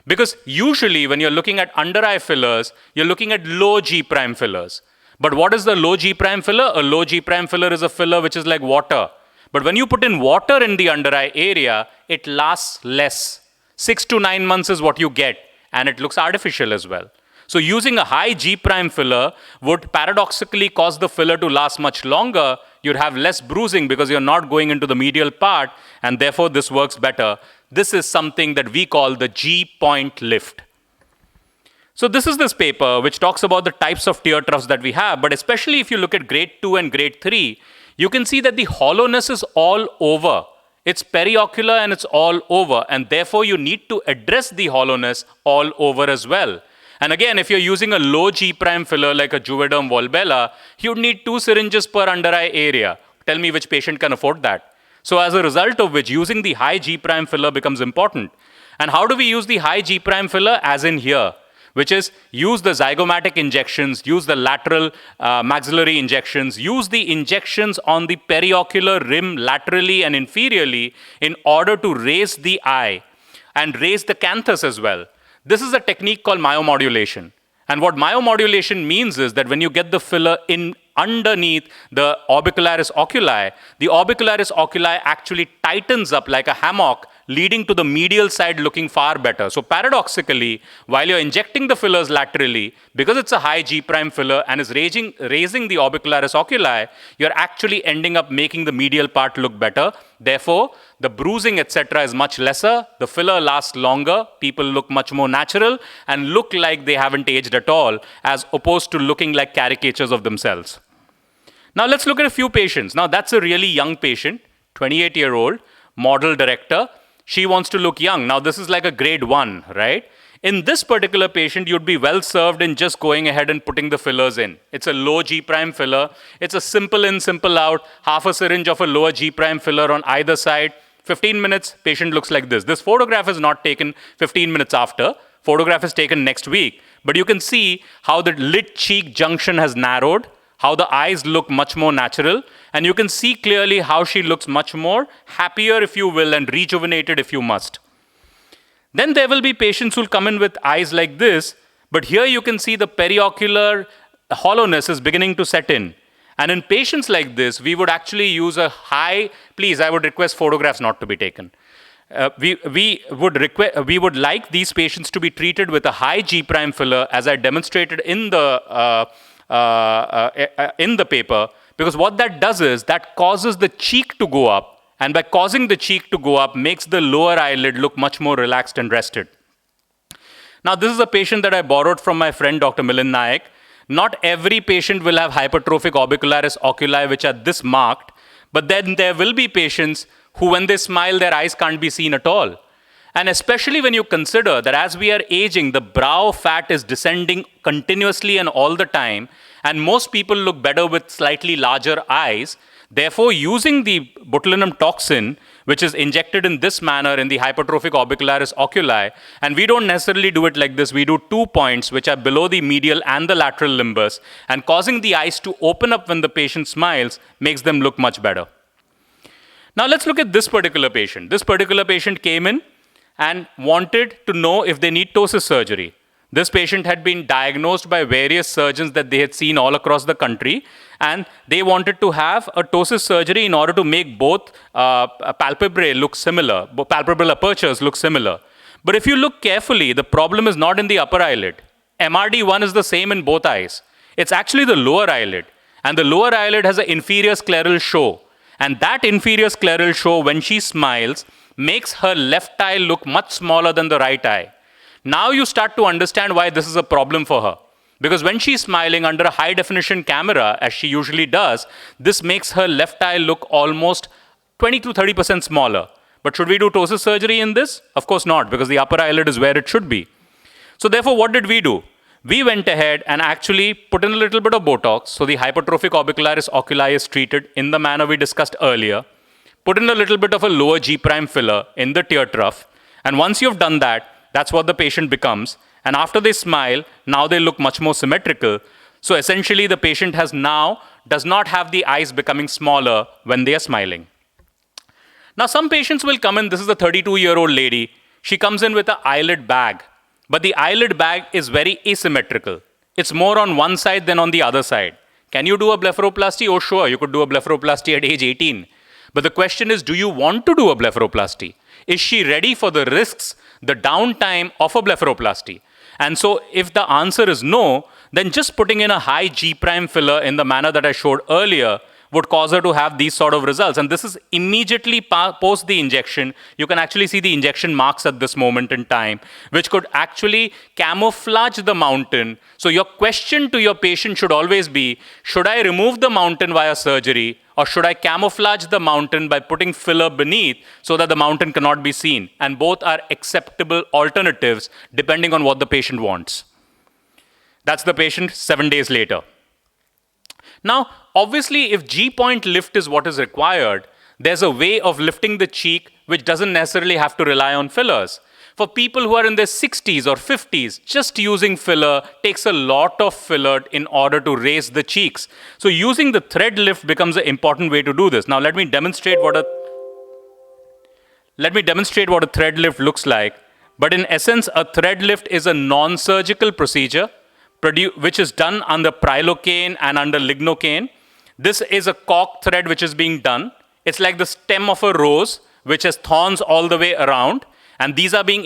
J: Because usually when you're looking at under eye fillers, you're looking at low G' fillers. But what is the low G' filler? A low G' filler is a filler which is like water. But when you put in water in the under eye area, it lasts less. 6 to 9 months is what you get, and it looks artificial as well. So using a high G' filler would paradoxically cause the filler to last much longer. You'd have less bruising because you're not going into the medial part, and therefore this works better. This is something that we call the G-point lift. So this is this paper which talks about the types of tear troughs that we have, but especially if you look at grade 2 and grade 3, you can see that the hollowness is all over. It's periocular and it's all over, and therefore you need to address the hollowness all over as well. And again, if you're using a low G' filler like a Juvederm Volbella, you'd need 2 syringes per under eye area. Tell me which patient can afford that. So as a result of which, using the high G' filler becomes important. And how do we use the high G' filler? As in here, which is use the zygomatic injections, use the lateral maxillary injections, use the injections on the periocular rim laterally and inferiorly in order to raise the eye and raise the canthus as well. This is a technique called myomodulation. And what myomodulation means is that when you get the filler in underneath the orbicularis oculi, the orbicularis oculi actually tightens up like a hammock, leading to the medial side looking far better. So paradoxically, while you're injecting the fillers laterally, because it's a high G' filler and is raising the orbicularis oculi, you're actually ending up making the medial part look better. Therefore, the bruising, etc. is much lesser, the filler lasts longer, people look much more natural and look like they haven't aged at all, as opposed to looking like caricatures of themselves. Now let's look at a few patients. Now that's a really young patient, 28-year-old, model director. She wants to look young. Now this is like a grade 1, right? In this particular patient, you'd be well served in just going ahead and putting the fillers in. It's a low G' filler. It's a simple in, simple out, half a syringe of a lower G' filler on either side. 15 minutes, patient looks like this. This photograph is not taken 15 minutes after. Photograph is taken next week. But you can see how the lid cheek junction has narrowed, how the eyes look much more natural, and you can see clearly how she looks much more happier, if you will, and rejuvenated if you must. Then there will be patients who will come in with eyes like this, but here you can see the periocular hollowness is beginning to set in. And in patients like this, we would actually use a high, please, I would request photographs not to be taken. We would like these patients to be treated with a high G' filler, as I demonstrated in the paper, because what that does is that causes the cheek to go up, and by causing the cheek to go up makes the lower eyelid look much more relaxed and rested. Now this is a patient that I borrowed from my friend Dr. Milind Naik. Not every patient will have hypertrophic orbicularis oculi which are this marked, but then there will be patients who when they smile their eyes can't be seen at all. And especially when you consider that as we are aging, the brow fat is descending continuously and all the time, and most people look better with slightly larger eyes. Therefore, using the botulinum toxin, which is injected in this manner in the hypertrophic orbicularis oculi, and we don't necessarily do it like this, we do 2 points which are below the medial and the lateral limbus, and causing the eyes to open up when the patient smiles makes them look much better. Now let's look at this particular patient. This particular patient came in and wanted to know if they need ptosis surgery. This patient had been diagnosed by various surgeons that they had seen all across the country, and they wanted to have a ptosis surgery in order to make both palpebrae look similar, palpebral apertures look similar. But if you look carefully, the problem is not in the upper eyelid. MRD1 is the same in both eyes. It's actually the lower eyelid, and the lower eyelid has an inferior scleral show. And that inferior scleral show, when she smiles, makes her left eye look much smaller than the right eye. Now you start to understand why this is a problem for her. Because when she's smiling under a high definition camera, as she usually does, this makes her left eye look almost 20 to 30% smaller. But should we do ptosis surgery in this? Of course not, because the upper eyelid is where it should be. So therefore, what did we do? We went ahead and actually put in a little bit of Botox. So the hypertrophic orbicularis oculi is treated in the manner we discussed earlier. Put in a little bit of a lower G' filler in the tear trough. And once you've done that, that's what the patient becomes. And after they smile, now they look much more symmetrical. So essentially, the patient does not have the eyes becoming smaller when they are smiling. Now, some patients will come in. This is a 32-year-old lady. She comes in with an eyelid bag. But the eyelid bag is very asymmetrical. It's more on one side than on the other side. Can you do a blepharoplasty? Oh, sure, you could do a blepharoplasty at age 18. But the question is, do you want to do a blepharoplasty? Is she ready for the risks, the downtime of a blepharoplasty? And so if the answer is no, then just putting in a high G' filler in the manner that I showed earlier would cause her to have these sort of results. And this is immediately post the injection. You can actually see the injection marks at this moment in time, which could actually camouflage the mountain. So your question to your patient should always be, should I remove the mountain via surgery, or should I camouflage the mountain by putting filler beneath so that the mountain cannot be seen? And both are acceptable alternatives depending on what the patient wants. That's the patient 7 days later. Now, obviously, if G-point lift is what is required, there's a way of lifting the cheek which doesn't necessarily have to rely on fillers. For people who are in their 60s or 50s, just using filler takes a lot of filler in order to raise the cheeks. So using the thread lift becomes an important way to do this. Now, let me demonstrate what a thread lift looks like. But in essence, a thread lift is a non-surgical procedure which is done under prilocaine and under lignocaine. This is a cork thread which is being done. It's like the stem of a rose, which has thorns all the way around. And these are being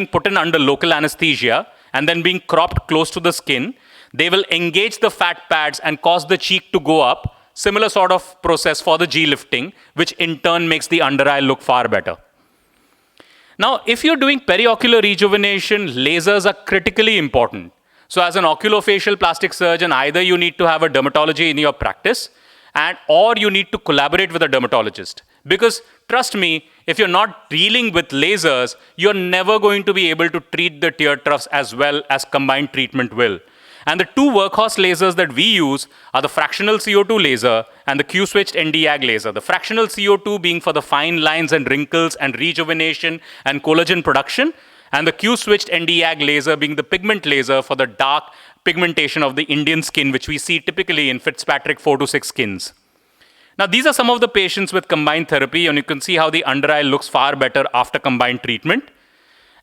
J: put in under local anesthesia and then being cropped close to the skin. They will engage the fat pads and cause the cheek to go up. Similar sort of process for the G lifting, which in turn makes the under eye look far better. Now, if you're doing periocular rejuvenation, lasers are critically important. So as an oculofacial plastic surgeon, either you need to have a dermatology in your practice or you need to collaborate with a dermatologist. Because trust me, if you're not dealing with lasers, you're never going to be able to treat the tear troughs as well as combined treatment will. And the two workhorse lasers that we use are the fractional CO2 laser and the Q-switched Nd:YAG laser. The fractional CO2 being for the fine lines and wrinkles and rejuvenation and collagen production, and the Q-switched Nd:YAG laser being the pigment laser for the dark pigmentation of the Indian skin, which we see typically in Fitzpatrick 4 to 6 skins. Now, these are some of the patients with combined therapy, and you can see how the under eye looks far better after combined treatment.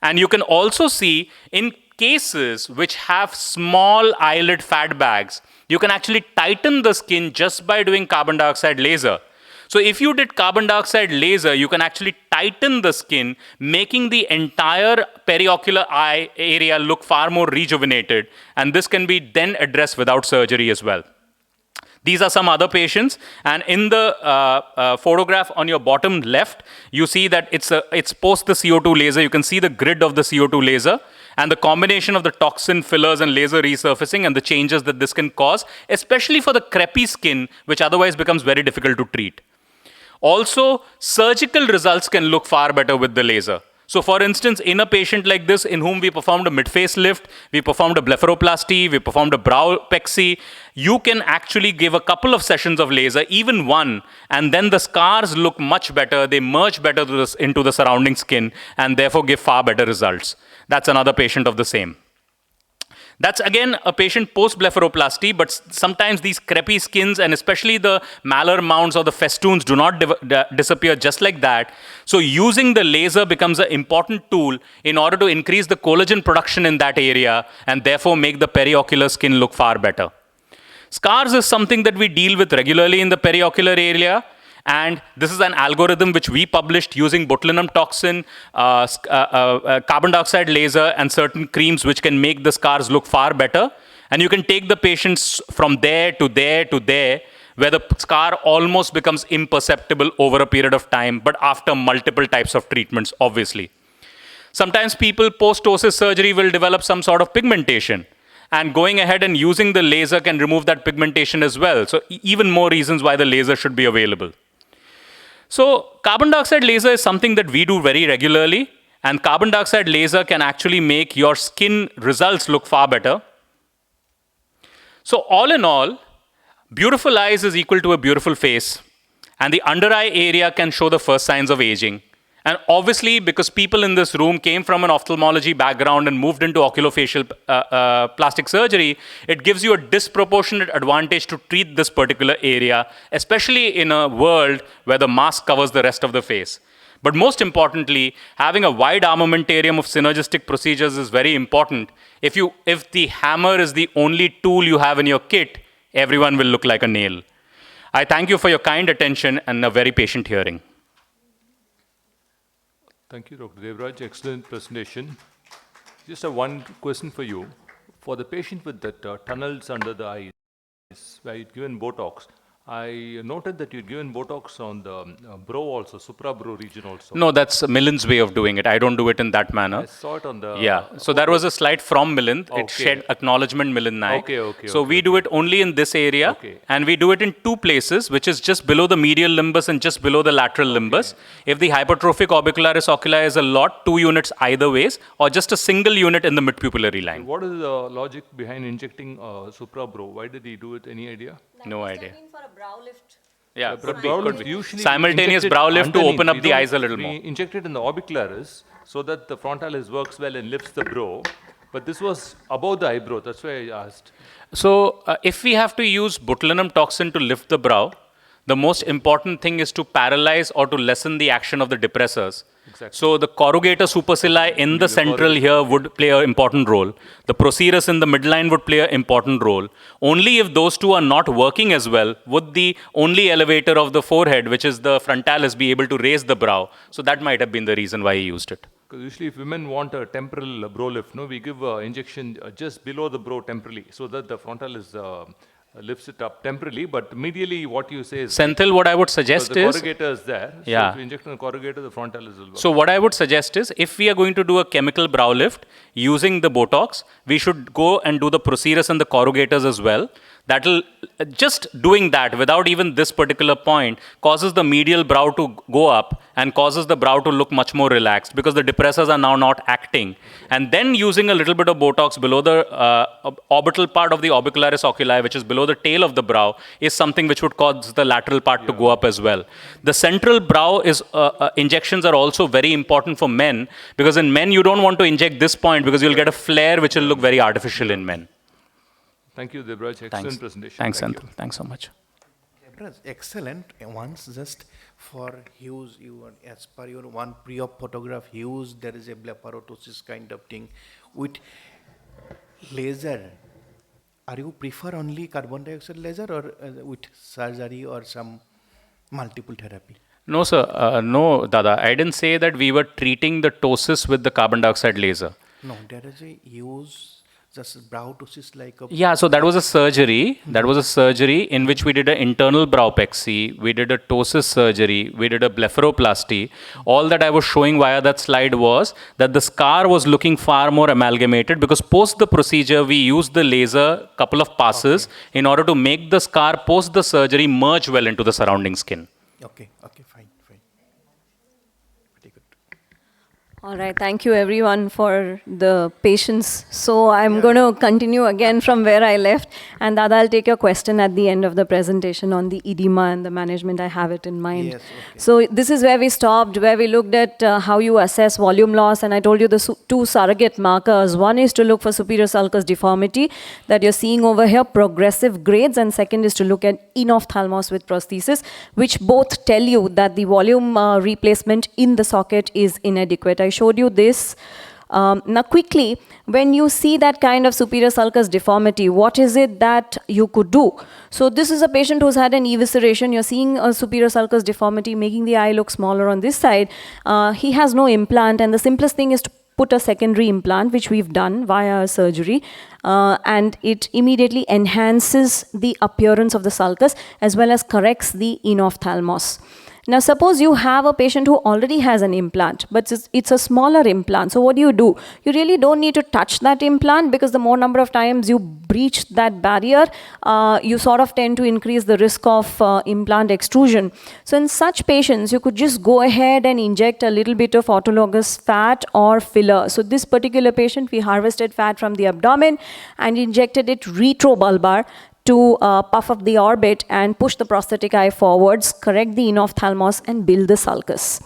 J: And you can also see in cases which have small eyelid fat bags, you can actually tighten the skin just by doing carbon dioxide laser. So if you did carbon dioxide laser, you can actually tighten the skin, making the entire periocular eye area look far more rejuvenated. And this can be then addressed without surgery as well. These are some other patients. And in the photograph on your bottom left, you see that it's post the CO2 laser. You can see the grid of the CO2 laser and the combination of the toxin, fillers, and laser resurfacing and the changes that this can cause, especially for the crepey skin, which otherwise becomes very difficult to treat. Also, surgical results can look far better with the laser. So for instance, in a patient like this in whom we performed a mid-face lift, we performed a blepharoplasty, we performed a brow pexy, you can actually give a couple of sessions of laser, even one, and then the scars look much better, they merge better into the surrounding skin, and therefore give far better results. That's another patient of the same. That's again a patient post-blepharoplasty, but sometimes these crepey skins and especially the malar mounds or the festoons do not disappear just like that. So using the laser becomes an important tool in order to increase the collagen production in that area and therefore make the periocular skin look far better. Scars is something that we deal with regularly in the periocular area. And this is an algorithm which we published using botulinum toxin, carbon dioxide laser, and certain creams which can make the scars look far better. And you can take the patients from there to there to there, where the scar almost becomes imperceptible over a period of time, but after multiple types of treatments, obviously. Sometimes people post-ptosis surgery will develop some sort of pigmentation. And going ahead and using the laser can remove that pigmentation as well. So even more reasons why the laser should be available. So carbon dioxide laser is something that we do very regularly. And carbon dioxide laser can actually make your skin results look far better. So all in all, beautiful eyes is equal to a beautiful face. And the under eye area can show the first signs of aging. And obviously, because people in this room came from an ophthalmology background and moved into oculofacial plastic surgery, it gives you a disproportionate advantage to treat this particular area, especially in a world where the mask covers the rest of the face. But most importantly, having a wide armamentarium of synergistic procedures is very important. If the hammer is the only tool you have in your kit, everyone will look like a nail. I thank you for your kind attention and a very patient hearing.
E: Thank you, Dr. Devraj. Excellent presentation. Just have one question for you. For the patient with that tunnels under the eyes, where you'd given Botox, I noted that you'd given Botox on the brow also, suprabrow region also.
J: No, that's Milind's way of doing it. I don't do it in that manner.
E: I saw it on the...
J: Yeah, so that was a slide from Milind.
E: Okay.
J: It shed acknowledgement Milind Naik.
E: Okay,
J: so we do it only in this area.
E: Okay.
J: And we do it in two places, which is just below the medial limbus and just below the lateral limbus. If the hypertrophic orbicularis oculi is a lot, 2 units either ways, or just a single unit in the midpupillary line.
E: What is the logic behind injecting suprabrow? Why did he do it? Any idea?
J: No idea.
I: For a brow lift.
J: Yeah,
E: But
J: could be,
E: brow
J: could
E: lift
J: be.
E: usually
J: Simultaneous
E: injected
J: brow lift to
E: underneath.
J: open up
E: We
J: the
E: don't-
J: eyes a little
E: we
J: more.
E: inject it in the orbicularis so that the frontalis works well and lifts the brow. But this was above the eyebrow. That's why I asked.
J: So if we have to use botulinum toxin to lift the brow, the most important thing is to paralyze or to lessen the action of the depressors.
E: Exactly.
J: So the corrugator supercilii in the central here would play an important role. The procerus in the midline would play an important role. Only if those two are not working as well would the only elevator of the forehead, which is the frontalis, be able to raise the brow. So that might have been the reason why he used it.
E: Because usually if women want a temporal brow lift, no, we give injection just below the brow temporally so that the frontalis lifts it up temporarily, but medially what you say is...
J: Senthil, what I would suggest
E: the
J: is...
E: corrugator is there.
J: Yeah.
E: So if you inject on the corrugator, the frontalis will work.
J: So what I would suggest is, if we are going to do a chemical brow lift using the Botox, we should go and do the procerus and the corrugators as well. That'll, just doing that without even this particular point causes the medial brow to go up and causes the brow to look much more relaxed because the depressors are now not acting. And then using a little bit of Botox below the orbital part of the orbicularis oculi, which is below the tail of the brow, is something which would cause the lateral part to go up as well. The central brow is injections are also very important for men, because in men you don't want to inject this point because you'll get a flare which will look very artificial in men.
E: Thank you, Devraj. Excellent presentation.
J: Thanks,
E: Thank
J: Senthil. Thanks so much.
C: Excellent. Once just for hues, as per your one pre-op photograph hues, there is a blepharoptosis kind of thing. With laser, are you prefer only carbon dioxide laser or with surgery or some multiple therapy?
J: No, sir. No, Dada. I didn't say that we were treating the ptosis with the carbon dioxide laser.
C: No, there is a use just brow ptosis like a...
J: Yeah, so that was a surgery. That was a surgery in which we did an internal browpexy, we did a ptosis surgery, we did a blepharoplasty. All that I was showing via that slide was that the scar was looking far more amalgamated because post the procedure, we used the laser couple of passes in order to make the scar post the surgery merge well into the surrounding skin.
C: Okay, fine. Pretty good.
I: All right, thank you everyone for the patience. So I'm going to continue again from where I left, and Dada, I'll take your question at the end of the presentation on the edema and the management. I have it in mind.
C: Yes, okay.
I: So this is where we stopped, where we looked at how you assess volume loss, and I told you the two surrogate markers. One is to look for superior sulcus deformity that you're seeing over here, progressive grades, and second is to look at enophthalmos with prosthesis, which both tell you that the volume replacement in the socket is inadequate. I showed you this. Now quickly, when you see that kind of superior sulcus deformity, what is it that you could do? So this is a patient who's had an evisceration. You're seeing a superior sulcus deformity making the eye look smaller on this side. He has no implant, and the simplest thing is to put a secondary implant, which we've done via surgery, and it immediately enhances the appearance of the sulcus as well as corrects the enophthalmos. Now, suppose you have a patient who already has an implant, but it's a smaller implant. So what do? You really don't need to touch that implant, because the more number of times you breach that barrier, you sort of tend to increase the risk of implant extrusion. So in such patients, you could just go ahead and inject a little bit of autologous fat or filler. So this particular patient, we harvested fat from the abdomen and injected it retrobulbar to puff up the orbit and push the prosthetic eye forwards, correct the enophthalmos, and build the sulcus.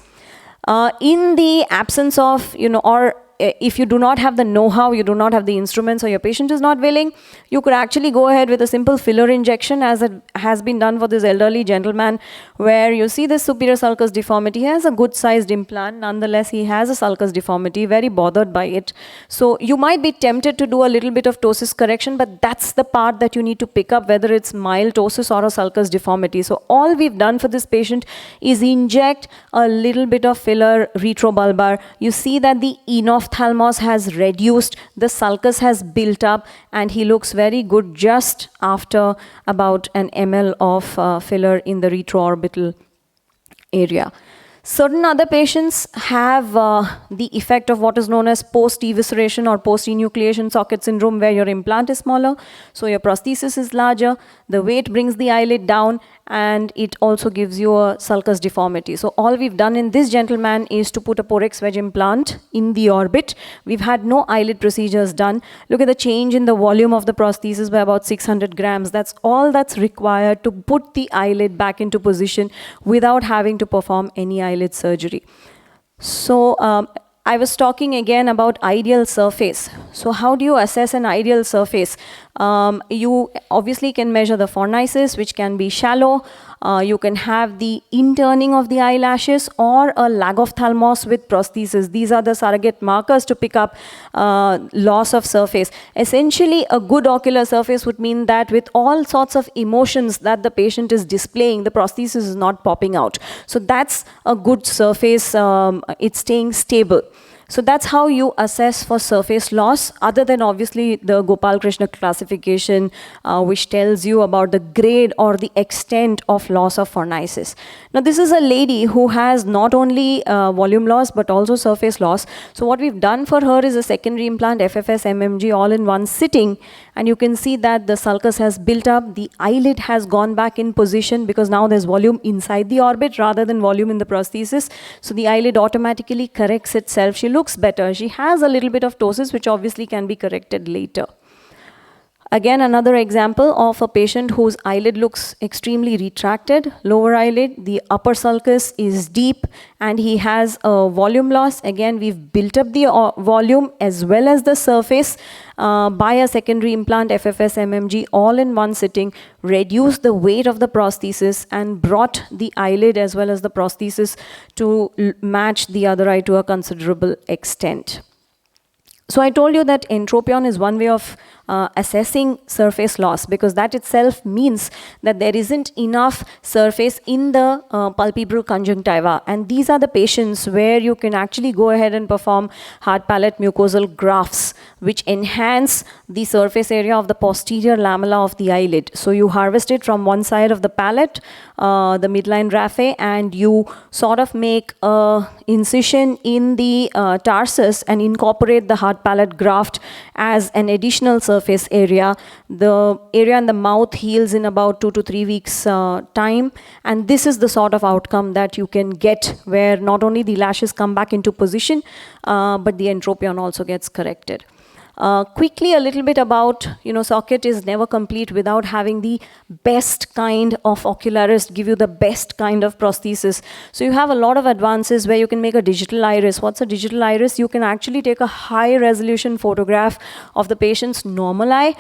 I: In the absence of, or if you do not have the know-how, you do not have the instruments, or your patient is not willing, you could actually go ahead with a simple filler injection, as it has been done for this elderly gentleman, where you see this superior sulcus deformity. He has a good-sized implant. Nonetheless, he has a sulcus deformity, very bothered by it. So you might be tempted to do a little bit of ptosis correction, but that's the part that you need to pick up, whether it's mild ptosis or a sulcus deformity. So all we've done for this patient is inject a little bit of filler retrobulbar. You see that the enophthalmos has reduced, the sulcus has built up, and he looks very good just after about an ml of filler in the retroorbital area. Certain other patients have the effect of what is known as post-evisceration or post-enucleation socket syndrome, where your implant is smaller, so your prosthesis is larger, the weight brings the eyelid down, and it also gives you a sulcus deformity. So all we've done in this gentleman is to put a Porex wedge implant in the orbit. We've had no eyelid procedures done. Look at the change in the volume of the prosthesis by about 600 grams. That's all that's required to put the eyelid back into position without having to perform any eyelid surgery. So I was talking again about ideal surface. So how do you assess an ideal surface? You obviously can measure the fornicis, which can be shallow. You can have the interning of the eyelashes or a lagophthalmos with prosthesis. These are the surrogate markers to pick up loss of surface. Essentially, a good ocular surface would mean that with all sorts of emotions that the patient is displaying, the prosthesis is not popping out. So that's a good surface. It's staying stable. So that's how you assess for surface loss, other than obviously the Gopal Krishna classification, which tells you about the grade or the extent of loss of fornicis. Now, this is a lady who has not only volume loss, but also surface loss. So what we've done for her is a secondary implant, FFS, MMG, all in one sitting. And you can see that the sulcus has built up, the eyelid has gone back in position, because now there's volume inside the orbit rather than volume in the prosthesis. So the eyelid automatically corrects itself. She looks better. She has a little bit of ptosis, which obviously can be corrected later. Again, another example of a patient whose eyelid looks extremely retracted, lower eyelid, the upper sulcus is deep, and he has a volume loss. Again, we've built up the volume as well as the surface by a secondary implant, FFS, MMG, all in one sitting, reduced the weight of the prosthesis and brought the eyelid as well as the prosthesis to match the other eye to a considerable extent. So I told you that entropion is one way of assessing surface loss, because that itself means that there isn't enough surface in the palpebral conjunctiva. And these are the patients where you can actually go ahead and perform hard palate mucosal grafts, which enhance the surface area of the posterior lamella of the eyelid. So you harvest it from one side of the palate, the midline raphe, and you sort of make a incision in the tarsus and incorporate the hard palate graft as an additional surface area. The area in the mouth heals in about 2 to 3 weeks time, and this is the sort of outcome that you can get, where not only the lashes come back into position, but the entropion also gets corrected. Quickly, a little bit about, socket is never complete without having the best kind of ocularist give you the best kind of prosthesis. So you have a lot of advances where you can make a digital iris. What's a digital iris? You can actually take a high resolution photograph of the patient's normal eye.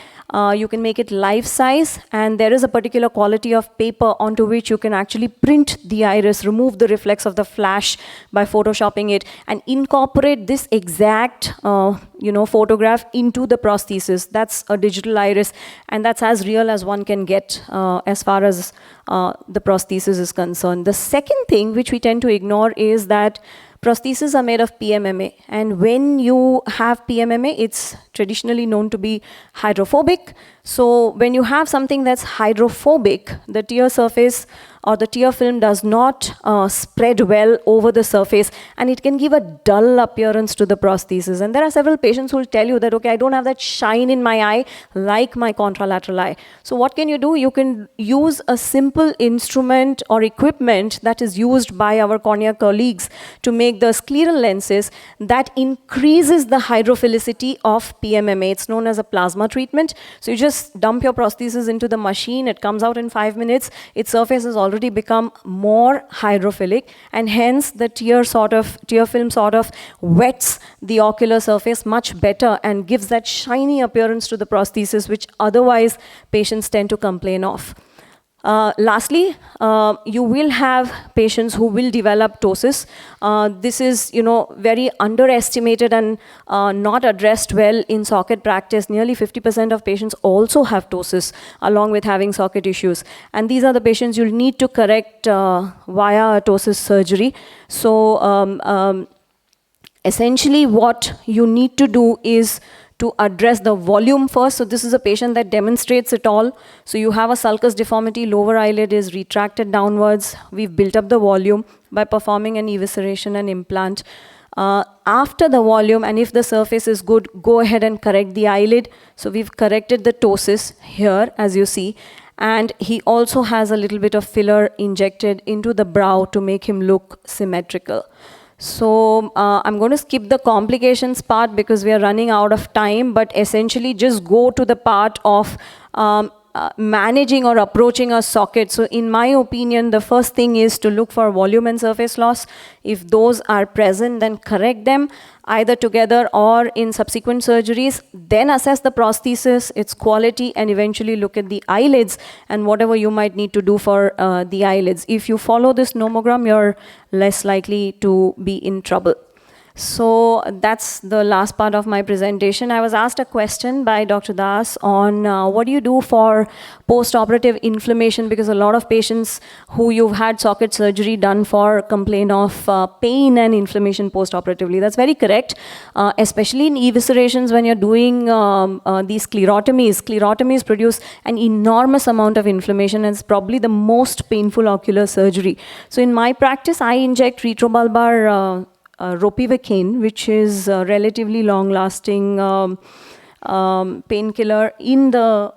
I: You can make it life size, and there is a particular quality of paper onto which you can actually print the iris, remove the reflex of the flash by photoshopping it, and incorporate this exact photograph into the prosthesis. That's a digital iris, and that's as real as one can get as far as the prosthesis is concerned. The second thing which we tend to ignore is that prostheses are made of PMMA, and when you have PMMA, it's traditionally known to be hydrophobic. So when you have something that's hydrophobic, the tear surface or the tear film does not spread well over the surface, and it can give a dull appearance to the prosthesis. And there are several patients who will tell you that, okay, I don't have that shine in my eye like my contralateral eye. So what can you do? You can use a simple instrument or equipment that is used by our cornea colleagues to make the scleral lenses that increases the hydrophilicity of PMMA. It's known as a plasma treatment. So you just dump your prosthesis into the machine, it comes out in 5 minutes, its surface has already become more hydrophilic, and hence the tear film sort of wets the ocular surface much better and gives that shiny appearance to the prosthesis, which otherwise patients tend to complain of. Lastly, you will have patients who will develop ptosis. This is, very underestimated and not addressed well in socket practice. Nearly 50% of patients also have ptosis, along with having socket issues. And these are the patients you'll need to correct via a ptosis surgery. So essentially what you need to do is to address the volume first. So this is a patient that demonstrates it all. So you have a sulcus deformity, lower eyelid is retracted downwards. We've built up the volume by performing an evisceration and implant. After the volume, and if the surface is good, go ahead and correct the eyelid. So we've corrected the ptosis here, as you see. And he also has a little bit of filler injected into the brow to make him look symmetrical. So I'm going to skip the complications part because we are running out of time, but essentially just go to the part of managing or approaching a socket. So in my opinion, the first thing is to look for volume and surface loss. If those are present, then correct them either together or in subsequent surgeries. Then assess the prosthesis, its quality, and eventually look at the eyelids and whatever you might need to do for the eyelids. If you follow this nomogram, you're less likely to be in trouble. So that's the last part of my presentation. I was asked a question by Dr. Das on what do you do for post-operative inflammation, because a lot of patients who you've had socket surgery done for complain of pain and inflammation post-operatively. That's very correct, especially in eviscerations when you're doing these sclerotomies. Sclerotomies produce an enormous amount of inflammation, and it's probably the most painful ocular surgery. So in my practice, I inject retrobulbar ropivacaine, which is a relatively long-lasting painkiller in the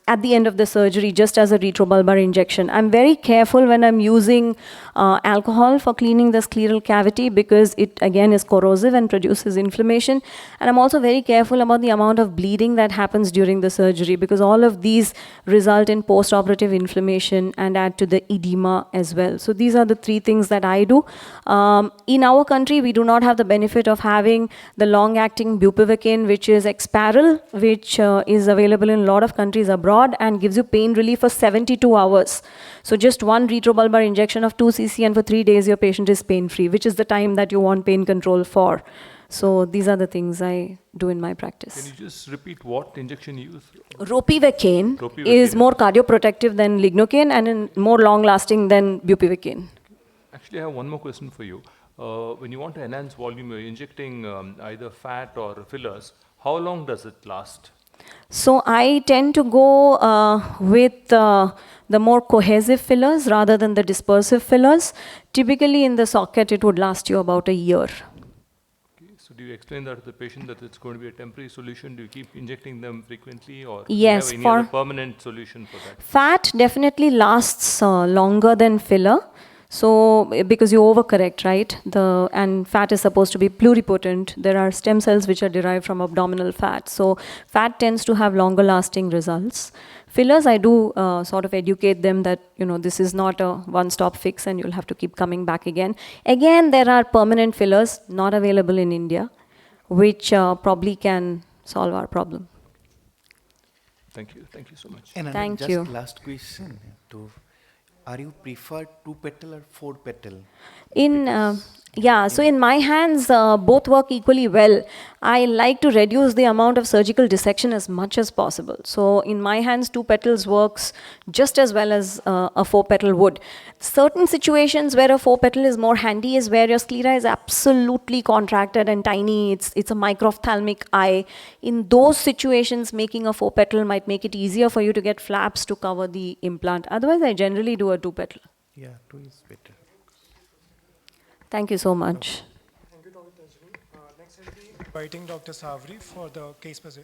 I: at the end of the surgery, just as a retrobulbar injection. I'm very careful when I'm using alcohol for cleaning the scleral cavity because it again is corrosive and produces inflammation. And I'm also very careful about the amount of bleeding that happens during the surgery, because all of these result in post-operative inflammation and add to the edema as well. So these are the three things that I do. In our country, we do not have the benefit of having the long-acting bupivacaine, which is Exparel, which is available in a lot of countries abroad and gives you pain relief for 72 hours. So just one retrobulbar injection of 2 cc and for 3 days your patient is pain-free, which is the time that you want pain control for. So these are the things I do in my practice.
E: Can you just repeat what injection you use?
I: Ropivacaine is more cardioprotective than lignocaine and more long-lasting than bupivacaine.
E: Actually, I have one more question for you. When you want to enhance volume, you're injecting either fat or fillers. How long does it last?
I: So I tend to go with the more cohesive fillers rather than the dispersive fillers. Typically in the socket, it would last you about a year.
E: Okay. So do you explain that to the patient that it's going to be a temporary solution? Do you keep injecting them frequently, or
I: yes,
E: do you have any other permanent solution for that?
I: Fat definitely lasts longer than filler. So, because you overcorrect, right? And fat is supposed to be pluripotent. There are stem cells which are derived from abdominal fat. So, fat tends to have longer lasting results. Fillers, I do sort of educate them that, this is not a one-stop fix and you'll have to keep coming back again. Again, there are permanent fillers not available in India, which probably can solve our problem.
E: Thank you. Thank you so much.
C: And
I: Thank
C: just
I: you.
C: last question to Are you prefer 2-petal or 4-petal?
I: So in my hands, both work equally well. I like to reduce the amount of surgical dissection as much as possible. So in my hands, 2 petals works just as well as a 4-petal would. Certain situations where a 4-petal is more handy is where your sclera is absolutely contracted and tiny. It's a microphthalmic eye. In those situations, making a 4-petal might make it easier for you to get flaps to cover the implant. Otherwise, I generally do a 2-petal.
C: Yeah, 2 is better.
I: Thank you so much.
H: Thank you, Dr. Tajni. Next, I'll be inviting Dr. Savri for the cases.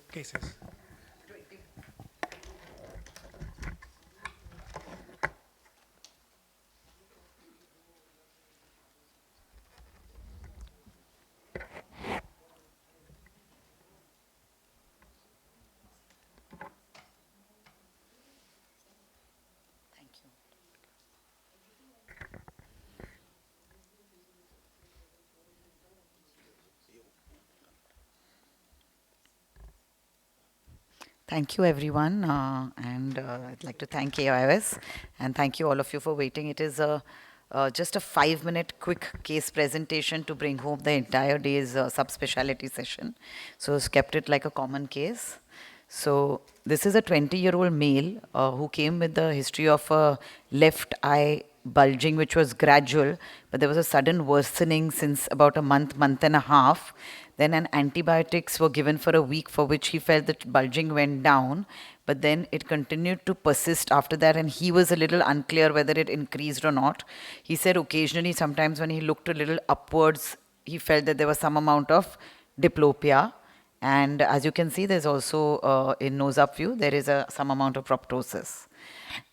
A: Thank you, everyone, I'd like to thank AIOS, and thank you all of you for waiting. It is just a 5-minute quick case presentation to bring home the entire day's subspecialty session. So it's kept it like a common case. So this is a 20-year-old male who came with the history of a left eye bulging, which was gradual, but there was a sudden worsening since about a month and a half. Then antibiotics were given for a week, for which he felt that bulging went down, but then it continued to persist after that, and he was a little unclear whether it increased or not. He said occasionally, sometimes when he looked a little upwards, he felt that there was some amount of diplopia. And as you can see, there's also in nose-up view, there is some amount of proptosis.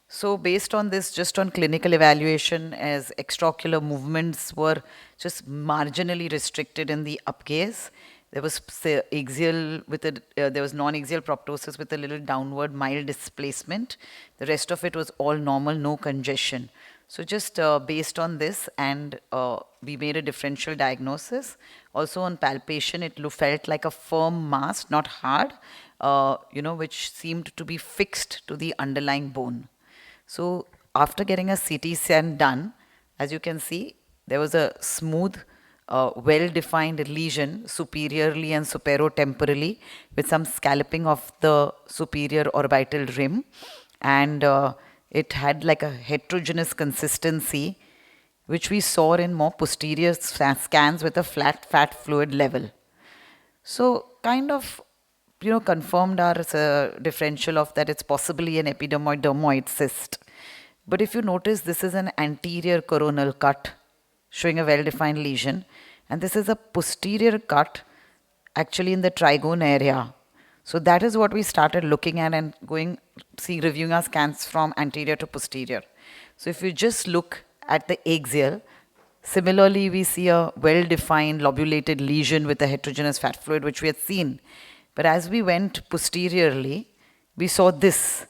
A: So based on this, just on clinical evaluation, as extraocular movements were just marginally restricted in the up gaze, there was axial with there was non-axial proptosis with a little downward mild displacement. The rest of it was all normal, no congestion. So just based on this, and we made a differential diagnosis. Also on palpation, it felt like a firm mass, not hard, which seemed to be fixed to the underlying bone. So after getting a CT scan done, as you can see, there was a smooth, well-defined lesion superiorly and superotemporally with some scalloping of the superior orbital rim. And it had like a heterogeneous consistency, which we saw in more posterior scans with a flat fat fluid level. So kind of confirmed our differential of that it's possibly an epidermoid dermoid cyst. But if you notice, this is an anterior coronal cut showing a well-defined lesion, and this is a posterior cut actually in the trigone area. So that is what we started looking at and reviewing our scans from anterior to posterior. So if you just look at the axial, similarly we see a well-defined lobulated lesion with a heterogeneous fat fluid, which we had seen. But as we went posteriorly, we saw this,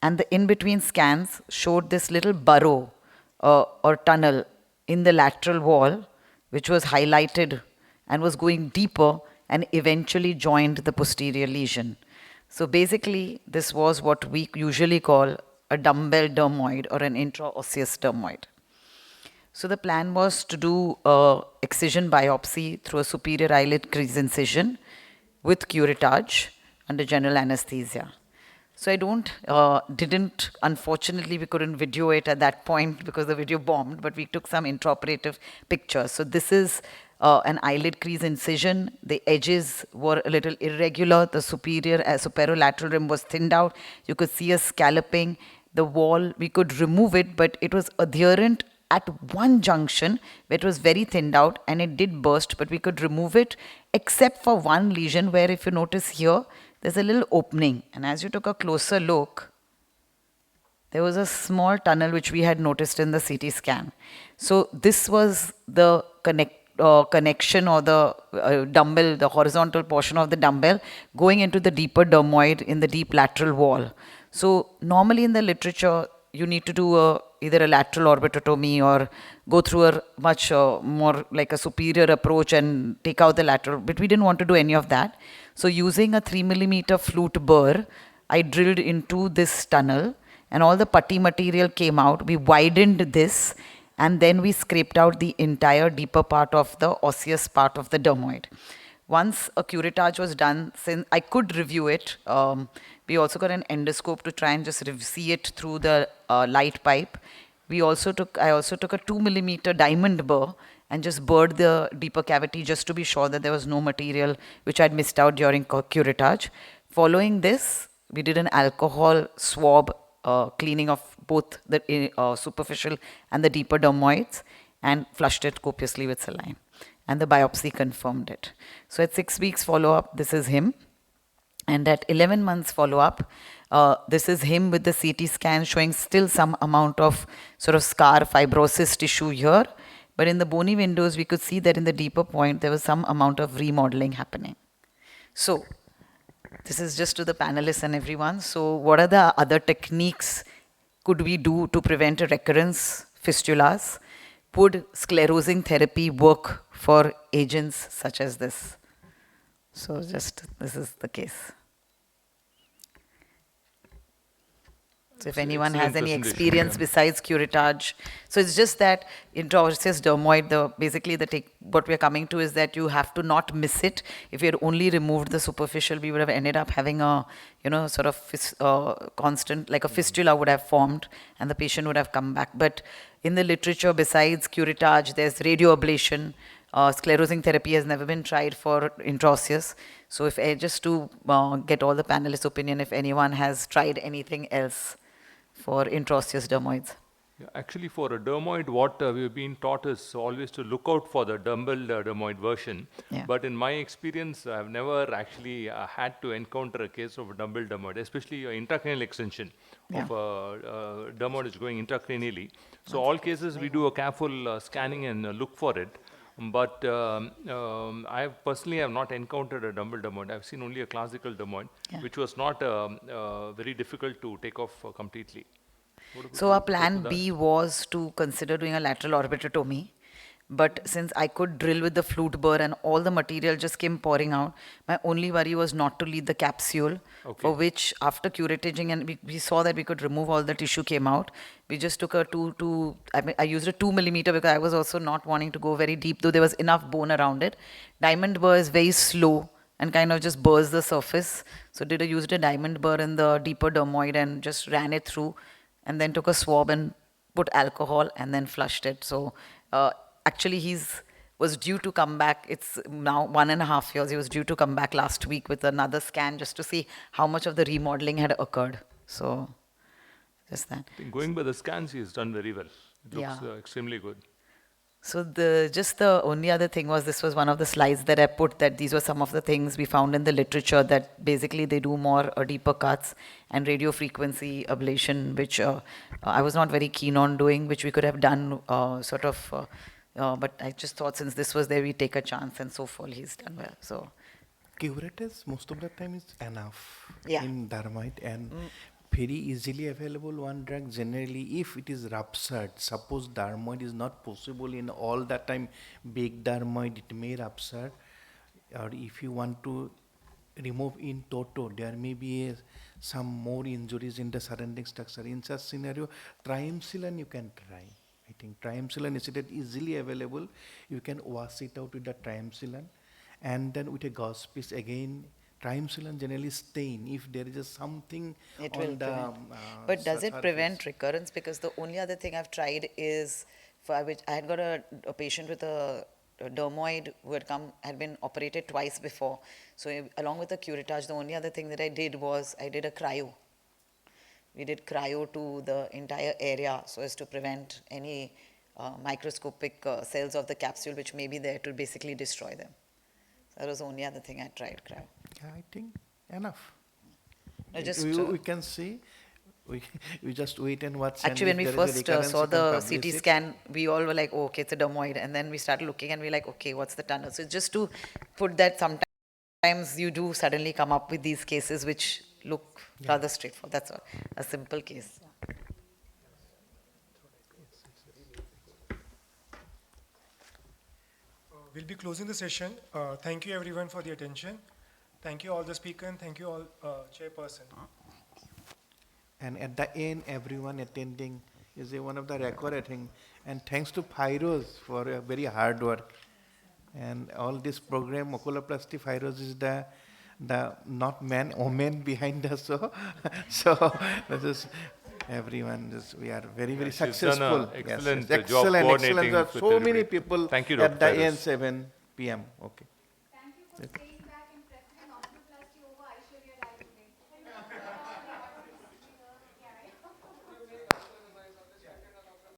A: and the in-between scans showed this little burrow or tunnel in the lateral wall, which was highlighted and was going deeper and eventually joined the posterior lesion. So basically, this was what we usually call a dumbbell dermoid or an intraosseous dermoid. So the plan was to do excision biopsy through a superior eyelid crease incision with curettage under general anesthesia. So unfortunately we couldn't video it at that point because the video bombed, but we took some intraoperative pictures. So this is an eyelid crease incision. The edges were a little irregular. The superior superolateral rim was thinned out. You could see a scalloping. The wall, we could remove it, but it was adherent at one junction where it was very thinned out and it did burst, but we could remove it except for one lesion where, if you notice here, there's a little opening. And as you took a closer look, there was a small tunnel which we had noticed in the CT scan. So this was the connection or the dumbbell, the horizontal portion of the dumbbell going into the deeper dermoid in the deep lateral wall. So normally in the literature, you need to do either a lateral orbitotomy or go through a much more like a superior approach and take out the lateral, but we didn't want to do any of that. So using a 3 mm flute burr, I drilled into this tunnel and all the putty material came out. We widened this, and then we scraped out the entire deeper part of the osseous part of the dermoid. Once a curettage was done, since I could review it, we also got an endoscope to try and just see it through the light pipe. I also took a 2 mm diamond burr and just burred the deeper cavity just to be sure that there was no material which I'd missed out during curettage. Following this, we did an alcohol swab cleaning of both the superficial and the deeper dermoids and flushed it copiously with saline. And the biopsy confirmed it. So at 6 weeks follow-up, this is him. And at 11 months follow-up, this is him with the CT scan showing still some amount of sort of scar fibrosis tissue here. But in the bony windows, we could see that in the deeper point, there was some amount of remodeling happening. So this is just to the panelists and everyone. So what are the other techniques could we do to prevent a recurrence fistulas? Would sclerosing therapy work for agents such as this? So just, this is the case. So if anyone has any experience besides curettage, so it's just that intraosseous dermoid, what we're coming to is that you have to not miss it. If you had only removed the superficial, we would have ended up having a, sort of constant, like a fistula would have formed and the patient would have come back. But in the literature, besides curettage, there's radioablation. Sclerosing therapy has never been tried for intraosseous. So if just to get all the panelists' opinion, if anyone has tried anything else for intraosseous dermoids.
E: Yeah, actually, for a dermoid, what we've been taught is always to look out for the dumbbell dermoid version.
A: Yeah.
E: But in my experience, I've never actually had to encounter a case of a dumbbell dermoid, especially intracranial extension of a dermoid is going intracranially. So all cases, we do a careful scanning and look for it. But I personally have not encountered a dumbbell dermoid. I've seen only a classical dermoid, which was not very difficult to take off completely.
A: So our plan B was to consider doing a lateral orbitotomy. But since I could drill with the flute burr and all the material just came pouring out, my only worry was not to leave the capsule, for which after curetaging, and we saw that we could remove all the tissue came out. We just took I used a 2 mm because I was also not wanting to go very deep, though there was enough bone around it. Diamond burr is very slow and kind of just burrs the surface. So used a diamond burr in the deeper dermoid and just ran it through, and then took a swab and put alcohol and then flushed it. So actually, was due to come back. It's now 1.5 years. He was due to come back last week with another scan just to see how much of the remodeling had occurred. So, just that.
E: I think going by the scans, he's done very well. It looks extremely good.
A: So the only other thing was, this was one of the slides that I put, that these were some of the things we found in the literature, that basically they do more deeper cuts and radio frequency ablation, which I was not very keen on doing, which we could have done but I just thought since this was there, we take a chance, and so far he's done well. So
C: Curettage most of the time is enough
A: Yeah.
C: in dermoid, and very easily available one drug. Generally, if it is ruptured, suppose dermoid is not possible in all that time, big dermoid, it may rupture, or if you want to remove in toto, there may be some more injuries in the surrounding structure. In such scenario, triamcinolone you can try. I think triamcinolone is easily available. You can wash it out with the triamcinolone, and then with a gauze piece again. Triamcinolone generally stain if there is something
A: it
C: on
A: will
C: the.
A: prevent. But does it prevent recurrence? Because the only other thing I've tried is, for which I had got a patient with a dermoid who had been operated twice before. So along with the curettage, the only other thing that I did was I did a cryo. We did cryo to the entire area so as to prevent any microscopic cells of the capsule which may be there to basically destroy them. So that was the only other thing I tried, cryo.
C: Yeah, I think enough.
A: No, just,
C: we can see. We just wait and watch.
A: Actually,
C: and
A: when we
C: if there is a
A: first
C: recurrence,
A: saw
C: you can
A: the
C: publish
A: CT
C: it.
A: scan, we all were like, oh, okay, it's a dermoid. And then we started looking and we're like, okay, what's the tunnel? So just to put that, sometimes you do suddenly come up with these cases which look rather straightforward. That's a simple case.
H: We'll be closing the session. Thank you everyone for the attention. Thank you all the speaker, and thank you all chairperson.
C: And at the end, everyone attending is one of the record, I think. And thanks to Pyros for a very hard work. And all this program, Oculoplasty Pyros is the not man, woman behind us. So, so this is everyone. We are very, very
E: She's done a
C: successful.
E: excellent
C: yes.
E: job coordinating
C: There are
E: with
C: so many
E: everybody.
C: people
E: Thank you,
C: at
E: Dr.
C: the end
E: Pyros.
C: 7 p.m. Okay.
G: Thank you for staying